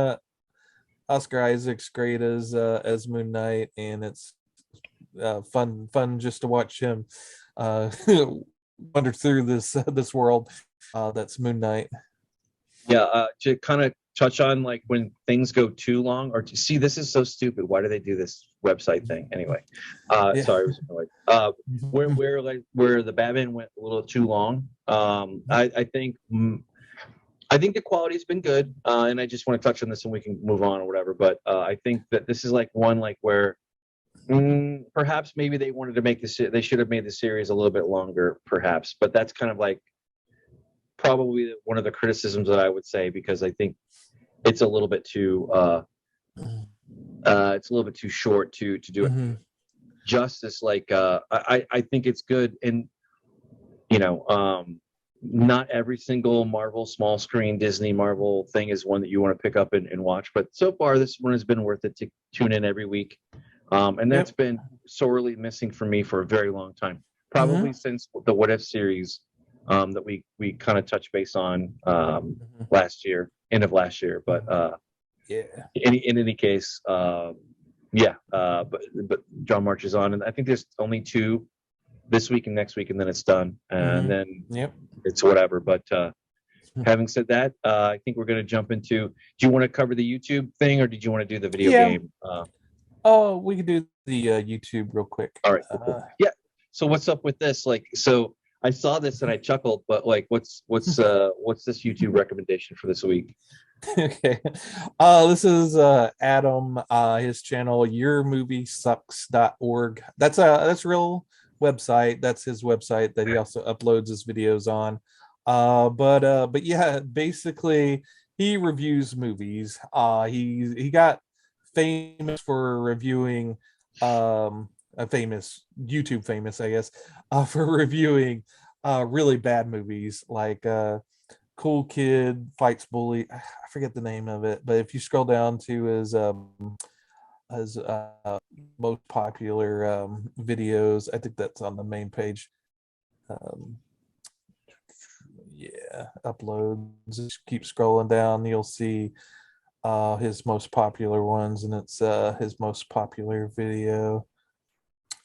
Oscar Isaac's great as Moon Knight, and it's fun just to watch him wander through this world that's Moon Knight. Yeah, to kind of touch on like when things go too long, or see, this is so stupid. Why do they do this website thing anyway? Sorry, it was where the Batman went a little too long. I think the quality's been good, and I just want to touch on this and we can move on or whatever. But I think that this is like one like where perhaps maybe they wanted to make this. They should have made the series a little bit longer, perhaps. But that's kind of like probably one of the criticisms that I would say, because I think it's a little bit too short to do it justice. Like I think it's good, and not every single Marvel small screen Disney Marvel thing is one that you want to pick up and watch. But so far, this one has been worth it to tune in every week. And that's been sorely missing for me for a very long time, probably since the What If series that we kind of touched base on end of last year. But in any case, but John marches on, and I think there's only 2 this week and next week, and then it's done, and then it's whatever. But having said that, I think we're going to jump into. Do you want to cover the YouTube thing, or did you want to do the video game? We could do the YouTube real quick. All right, cool. Yeah. So what's up with this? Like, so I saw this and I chuckled, but like, what's this YouTube recommendation for this week? Okay. This is Adam, his channel, YourMovieSucksDOTorg. That's a real website. That's his website that he also uploads his videos on. But yeah, basically he reviews movies. He got famous for reviewing YouTube famous, I guess, for reviewing really bad movies like Cool Kid Fights Bully. I forget the name of it, but if you scroll down to his most popular videos, I think that's on the main page. Uploads. Just keep scrolling down, you'll see his most popular ones, and it's his most popular video.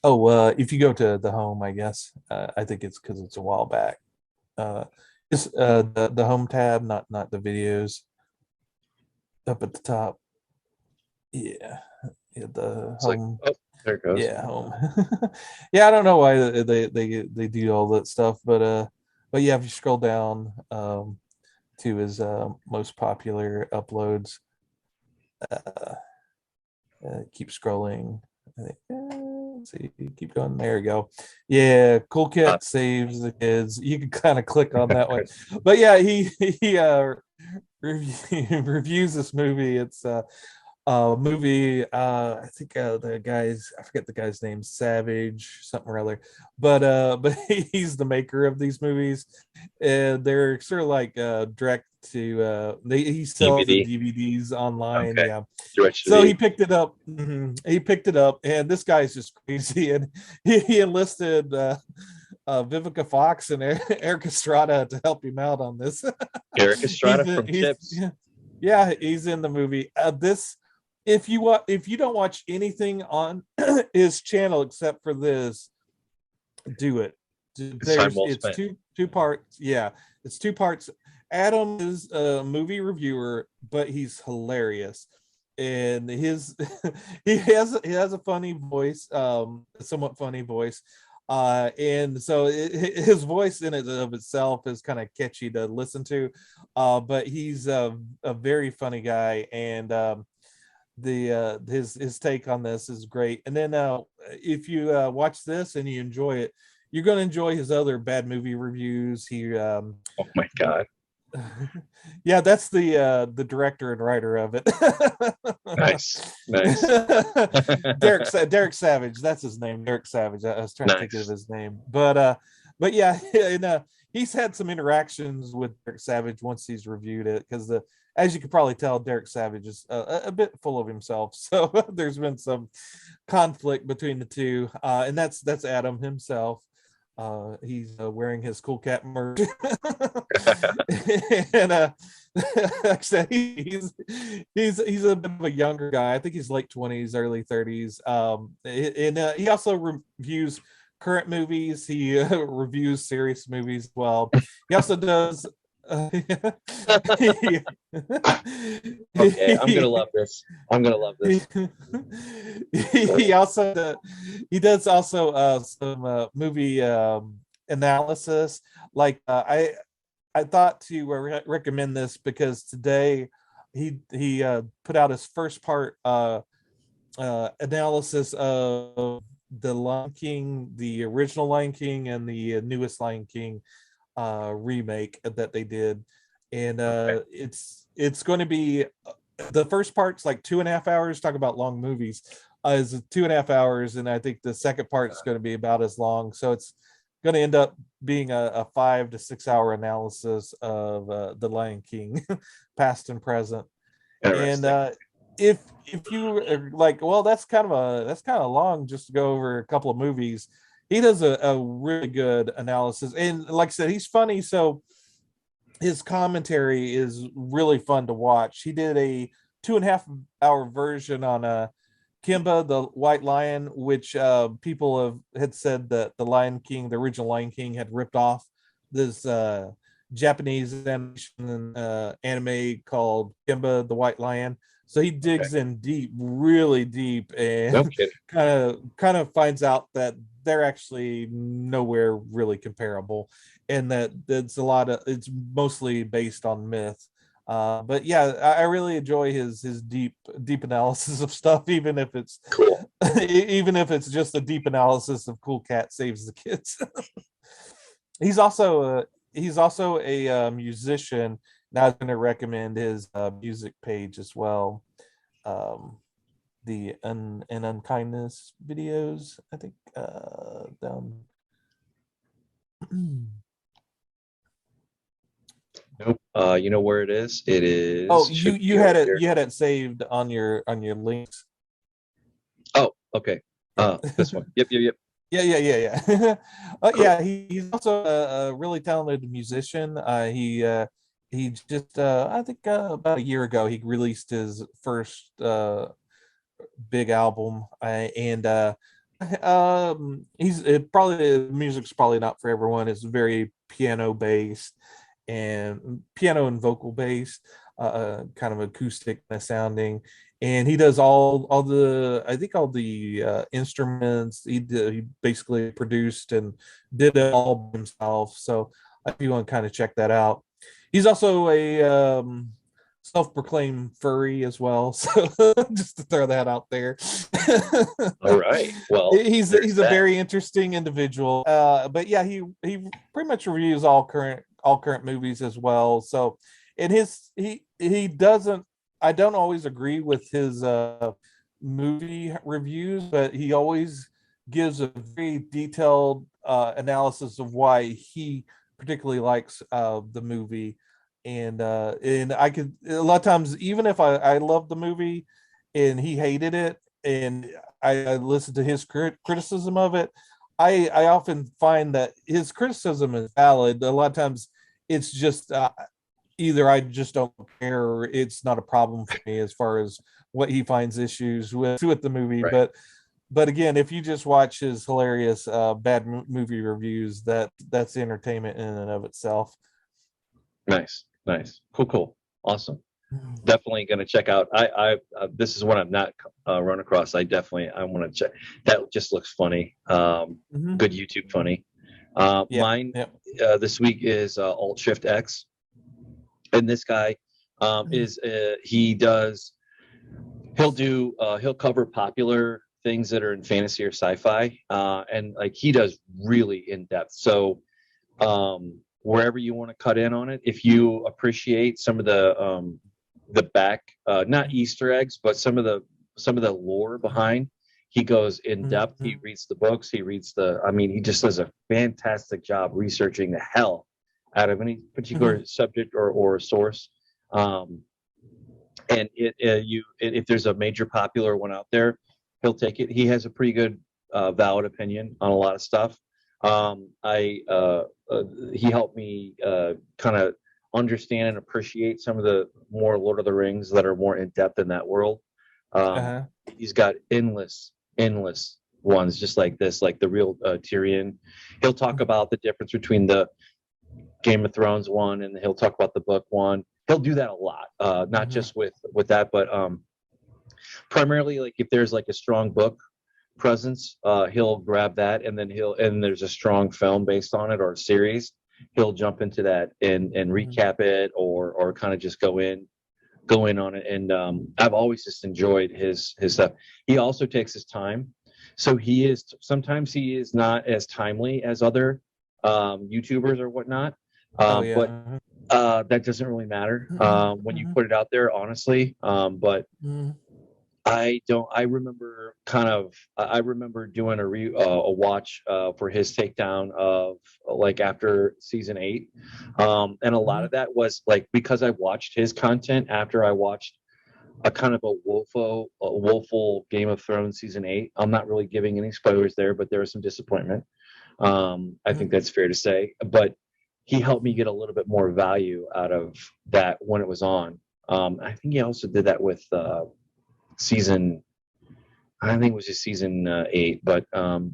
If you go to the home, I guess I think it's because it's a while back. It's the home tab, not the videos up at the top. Yeah, the it's home. Like, there it goes. Yeah, home. Yeah, I don't know why they do all that stuff, but yeah, if you scroll down to his most popular uploads, keep scrolling. Let's see, keep going. There you go. Yeah, Cool Kid Saves the Kids. You can kind of click on that one. But yeah, he reviews this movie. It's movie. I think I forget the guy's name, Savage something or other, but he's the maker of these movies, and they're sort of like direct to he sells the DVD. DVDs online. Okay. Yeah, Direct to so he video. picked it up. He picked it up, and this guy's just crazy, and he enlisted Vivica Fox and Eric Estrada to help him out on this. Eric Estrada from He's Chips. yeah, he's in the movie. This if you don't watch anything on his channel except for this, do it. It's time well It's spent. two parts. Yeah, it's two parts. Adam is a movie reviewer, but he's hilarious, and his he has a funny voice, a somewhat funny voice, and so his voice in it of itself is kind of catchy to listen to, but he's a very funny guy, and his take on this is great. And then if you watch this and you enjoy it, you're going to enjoy his other bad movie reviews. Oh my God. Yeah, that's the director and writer of it. Nice. Derek Savage, that's his name. Derek Savage. I was trying to think of his name, but yeah, and he's had some interactions with Derek Savage once he's reviewed it, because as you could probably tell, Derek Savage is a bit full of himself, so there's been some conflict between the two, and that's Adam himself. He's wearing his Cool Cat merch. And like I said, he's a bit of a younger guy. I think he's late 20s, early 30s. And he also reviews current movies. He reviews serious movies as well. He also does Okay, I'm gonna love this. He does also some movie analysis. Like I thought to recommend this because today he put out his first part analysis of the Lion King, the original Lion King, and the newest Lion King remake that they did, and it's going to be the first part's like 2.5 hours. Talk about long movies, is 2.5 hours, and I think the second part is going to be about as long. So it's going to end up being a 5 to 6 hour analysis of the Lion King, past and present. And if you are like, well, that's kind of long just to go over a couple of movies, he does a really good analysis. And like I said, he's funny, so his commentary is really fun to watch. He did a 2.5 hour version on Kimba the White Lion, which people had said that the Lion King, the original Lion King, had ripped off this Japanese anime called Kimba the White Lion. So he digs in deep, really deep, and kind of finds out that they're actually nowhere really comparable, and that it's mostly based on myth. But yeah, I really enjoy his deep analysis of stuff, even if it's cool. Even if it's just a deep analysis of Cool Cat Saves the Kids. He's also a musician. Now I was going to recommend his music page as well. The unkindness videos, I think, down. Nope. You know where it is? It is. Oh, you had it saved on your links. Oh, okay. This one. Yep. Yeah. Yeah, he's also a really talented musician. He just I think about a year ago he released his first big album, and he's probably, the music's probably not for everyone. It's very piano based and vocal based, kind of acoustic sounding. And he does all the instruments. He basically produced and did it all himself. So if you want to kind of check that out, he's also a self-proclaimed furry as well. So just to throw that out there. All right. Well, he's a very interesting individual. But yeah, he pretty much reviews all current movies as well. So, and he doesn't. I don't always agree with his movie reviews, but he always gives a very detailed analysis of why he particularly likes the movie. And I could, a lot of times, even if I love the movie and he hated it, and I listened to his criticism of it, I often find that his criticism is valid. A lot of times it's just either I just don't care or it's not a problem for me as far as what he finds issues with the movie. Right. But again, if you just watch his hilarious bad movie reviews, that's entertainment in and of itself. Nice. Cool. Awesome. Definitely going to check out. I this is one I've not run across. I want to check. That just looks funny. Good YouTube funny. Mine this week is Alt Shift X, and this guy is he'll cover popular things that are in fantasy or sci-fi, and like he does really in depth. So wherever you want to cut in on it, if you appreciate some of the back, not Easter eggs, but some of the lore behind, he goes in depth. He reads the books. He just does a fantastic job researching the hell out of any particular subject or source. And if there's a major popular one out there, he'll take it. He has a pretty good valid opinion on a lot of stuff. He helped me kind of understand and appreciate some of the more Lord of the Rings that are more in depth in that world. He's got endless ones just like this, like the real Tyrion. He'll talk about the difference between the Game of Thrones one, and he'll talk about the book one. He'll do that a lot, not just with that, but primarily like if there's like a strong book presence, he'll grab that, and then there's a strong film based on it or a series, he'll jump into that and recap it or kind of just go in on it. And I've always just enjoyed his stuff. He also takes his time, so sometimes he is not as timely as other YouTubers or whatnot, but that doesn't really matter when you put it out there, honestly. But I remember doing a watch for his takedown of like after season 8, and a lot of that was like because I watched his content after I watched a kind of a woeful Game of Thrones season 8. I'm not really giving any spoilers there, but there was some disappointment. I think that's fair to say, but he helped me get a little bit more value out of that when it was on. I think he also did that with season 8, but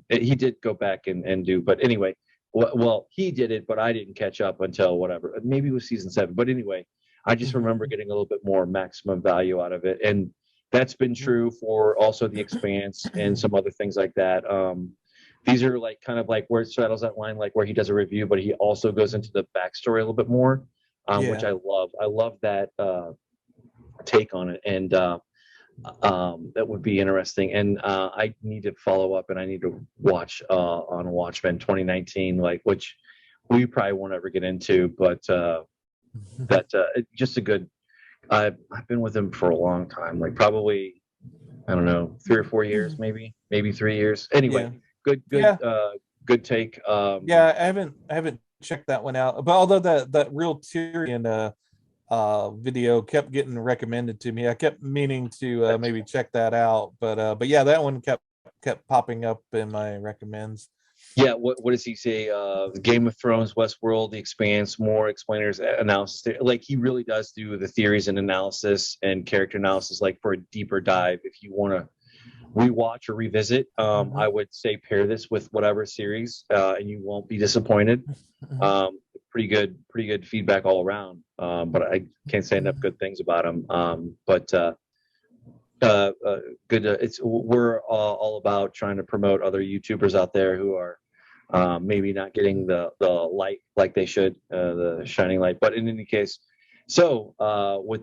he did go back and do, but anyway, well, he did it, but I didn't catch up until whatever, maybe it was season 7, but anyway, I just remember getting a little bit more maximum value out of it, and that's been true for also The Expanse and some other things like that. These are like kind of like where it straddles that line, like where he does a review, but he also goes into the backstory a little bit more, which I love. I love that take on it, and that would be interesting. And I need to follow up, and I need to watch on Watchmen 2019, like, which we probably won't ever get into, but just a good. I've been with him for a long time, like probably, I don't know, 3 or 4 years, maybe 3 years. Anyway, good take. I haven't checked that one out, but although that real Tyrion video kept getting recommended to me, I kept meaning to maybe check that out, but yeah, that one kept popping up in my recommends. Yeah, what does he say? Game of Thrones, Westworld, The Expanse, more explainers, analysis. Like he really does do the theories and analysis and character analysis, like for a deeper dive. If you want to rewatch or revisit, I would say pair this with whatever series, and you won't be disappointed. Pretty good feedback all around. But I can't say enough good things about him. Good. We're all about trying to promote other YouTubers out there who are maybe not getting the light like they should, the shining light. But in any case, so what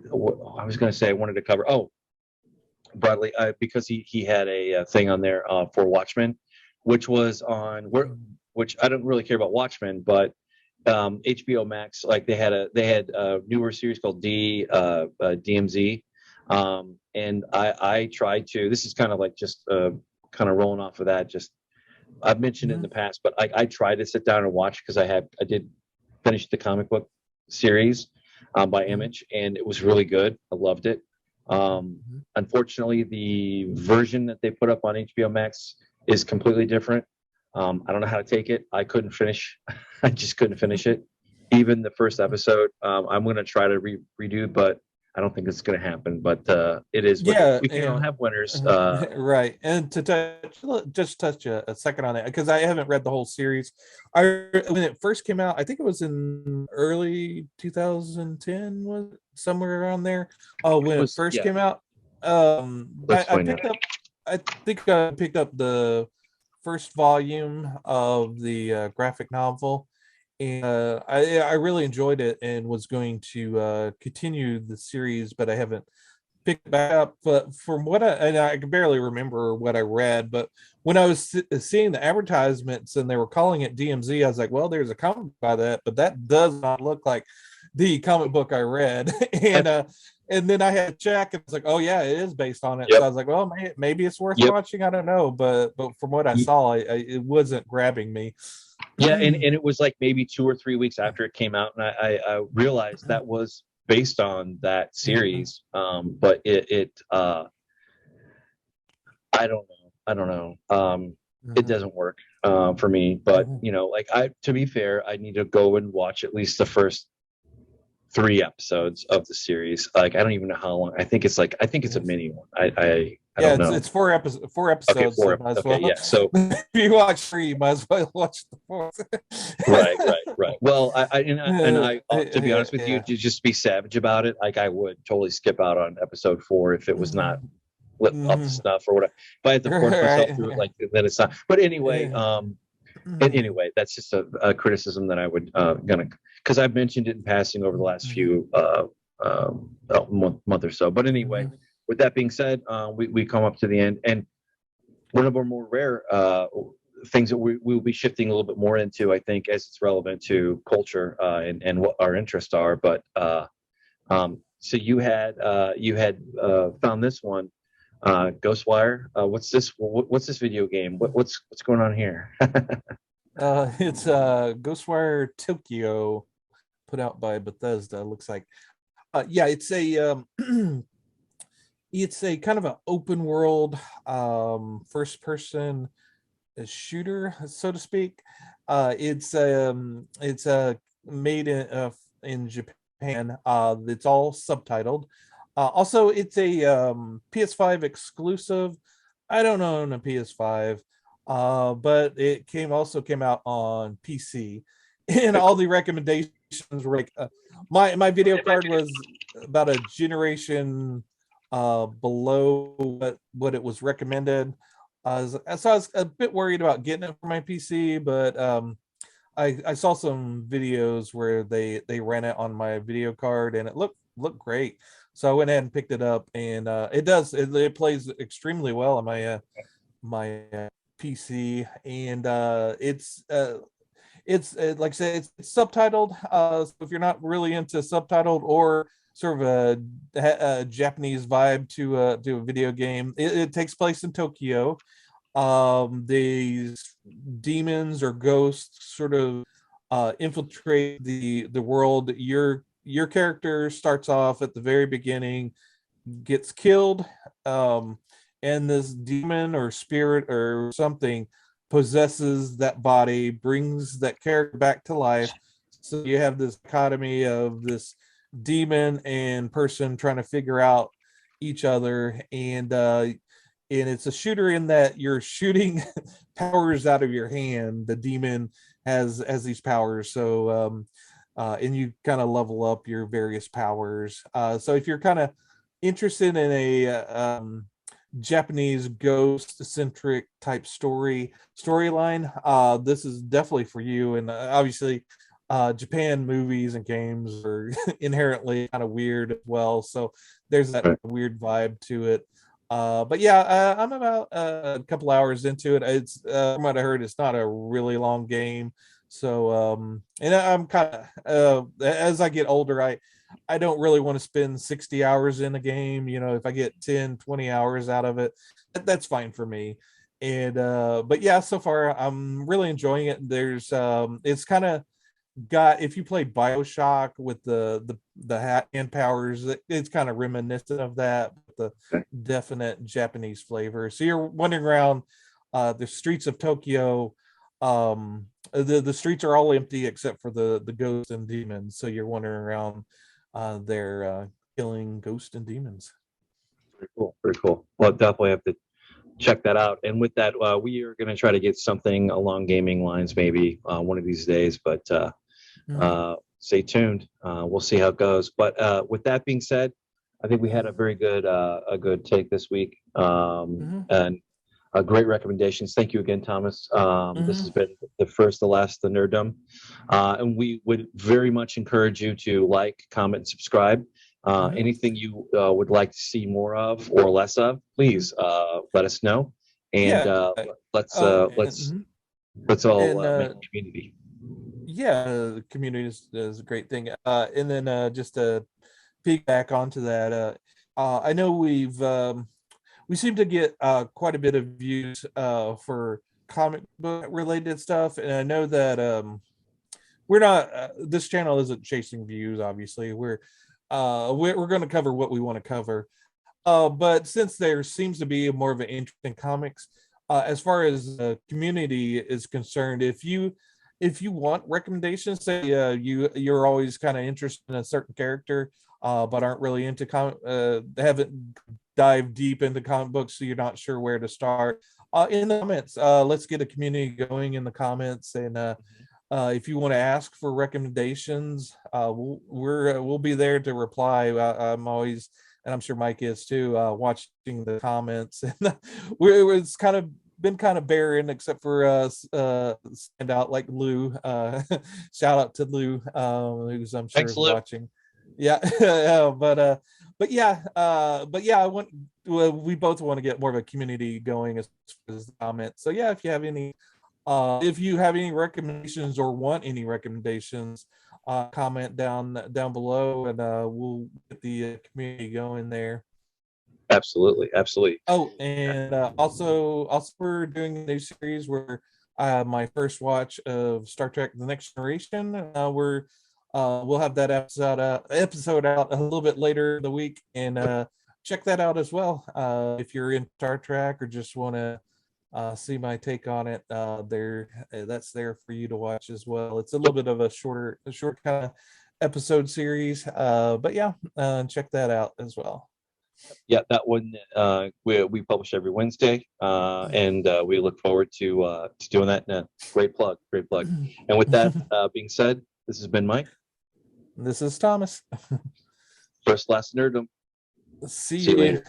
I was going to say, I wanted to cover. Bradley, because he had a thing on there for Watchmen, which was on which I don't really care about Watchmen, but HBO Max, like they had a newer series called DMZ. And I try to. This is kind of like just kind of rolling off of that. Just I've mentioned it in the past, but I try to sit down and watch because I did finish the comic book series by Image, and it was really good. I loved it. Unfortunately, the version that they put up on HBO Max is completely different. I don't know how to take it. I couldn't finish. I just couldn't finish it. Even the first episode. I'm going to try to redo, but I don't think it's going to happen. But it is. We can all have winners. Right. And to touch a second on that, because I haven't read the whole series. When it first came out, I think it was in early 2010, was it? Somewhere around there. Oh, when it first came out, I think I picked up the first volume of the graphic novel, and I really enjoyed it and was going to continue the series, but I haven't picked it back up. But from what I can barely remember what I read, but when I was seeing the advertisements and they were calling it DMZ, I was like, well, there's a comic by that, but that does not look like the comic book I read. And then I had to check, and it's like, oh yeah, it is based on it. So I was like, well, maybe it's worth watching. I don't know, but from what I saw, it wasn't grabbing me. Yeah, and it was like maybe 2 or 3 weeks after it came out, and I realized that was based on that series. But it I don't know. It doesn't work for me. But like to be fair, I need to go and watch at least the first 3 episodes of the series. Like I don't even know how long. I think it's a mini one. I don't know. It's 4 episodes. 4 episodes. Okay, 4. So okay, yeah. So if you watch 3, you might as well watch the 4th. right. Well, I to be honest with you, to just be savage about it, like I would totally skip out on episode 4 if it was not up to snuff or whatever. If I had to force myself through it, like then it's not. But anyway, anyway, that's just a criticism that I would because I've mentioned it in passing over the last few month or so. But anyway, with that being said, we come up to the end, and one of our more rare things that we will be shifting a little bit more into, I think, as it's relevant to culture and what our interests are. But so you had found this one, Ghostwire. What's this video game? What's going on here? It's Ghostwire Tokyo, put out by Bethesda. Looks like, it's a it's a kind of an open world first person shooter, so to speak. It's made in Japan. It's all subtitled. Also, it's a PS5 exclusive. I don't own a PS5, but it came out on PC, and all the recommendations were like my video card was about a generation below what it was recommended. So I was a bit worried about getting it for my PC, but I saw some videos where they ran it on my video card, and it looked great. So I went ahead and picked it up, and it plays extremely well on my PC, and it's like I said, it's subtitled. So if you're not really into subtitled or sort of a Japanese vibe to a video game, it takes place in Tokyo. These demons or ghosts sort of infiltrate the world. Your character starts off at the very beginning, gets killed, and this demon or spirit or something possesses that body, brings that character back to life. So you have this dichotomy of this demon and person trying to figure out each other, and it's a shooter in that you're shooting powers out of your hand. The demon has these powers, so and you kind of level up your various powers. So if you're kind of interested in a Japanese ghost-centric type storyline, this is definitely for you. And obviously, Japan movies and games are inherently kind of weird as well, so there's that weird vibe to it. But yeah, I'm about a couple hours into it. It's from what I heard, it's not a really long game. So and I'm kind of as I get older, I don't really want to spend 60 hours in a game. If I get 10, 20 hours out of it, that's fine for me. And but yeah, so far I'm really enjoying it. There's it's kind of got, if you play BioShock with the hand powers, it's kind of reminiscent of that, with the definite Japanese flavor. So you're wandering around the streets of Tokyo. The streets are all empty except for the ghosts and demons. So you're wandering around there killing ghosts and demons. Very cool. Very cool. Well, definitely have to check that out. And with that, we are going to try to get something along gaming lines maybe one of these days. But stay tuned. We'll see how it goes. But with that being said, I think we had a very good take this week, and great recommendations. Thank you again, Thomas. This has been the last, the Nerdom, and we would very much encourage you to like, comment, and subscribe. Anything you would like to see more of or less of, please let us know, and let's all make a community. Yeah, the community is a great thing. And then just to piggyback onto that, I know we seem to get quite a bit of views for comic book related stuff, and I know that we're not. This channel isn't chasing views. Obviously, we're going to cover what we want to cover. But since there seems to be more of an interest in comics, as far as the community is concerned, if you want recommendations, say you're always kind of interested in a certain character, but aren't really into haven't dived deep into comic books, so you're not sure where to start. In the comments, let's get a community going in the comments, and if you want to ask for recommendations, we'll be there to reply. I'm always, and I'm sure Mike is too, watching the comments, and it's been kind of barren except for stand out like Lou. Shout out to Lou, who's I'm sure is watching. Yeah, we both want to get more of a community going as far as the comments. So yeah, if you have any recommendations or want any recommendations, comment down below, and we'll get the community going there. Absolutely. Oh, and also we're doing a new series where my first watch of Star Trek: The Next Generation. We'll have that episode out a little bit later in the week, and check that out as well. If you're in Star Trek or just want to see my take on it, that's there for you to watch as well. It's a little bit of a short kind of episode series, but yeah, check that out as well. Yeah, that one we publish every Wednesday, and we look forward to doing that. Great plug. And with that being said, this has been Mike. This is Thomas. First, last Nerdom. See you later.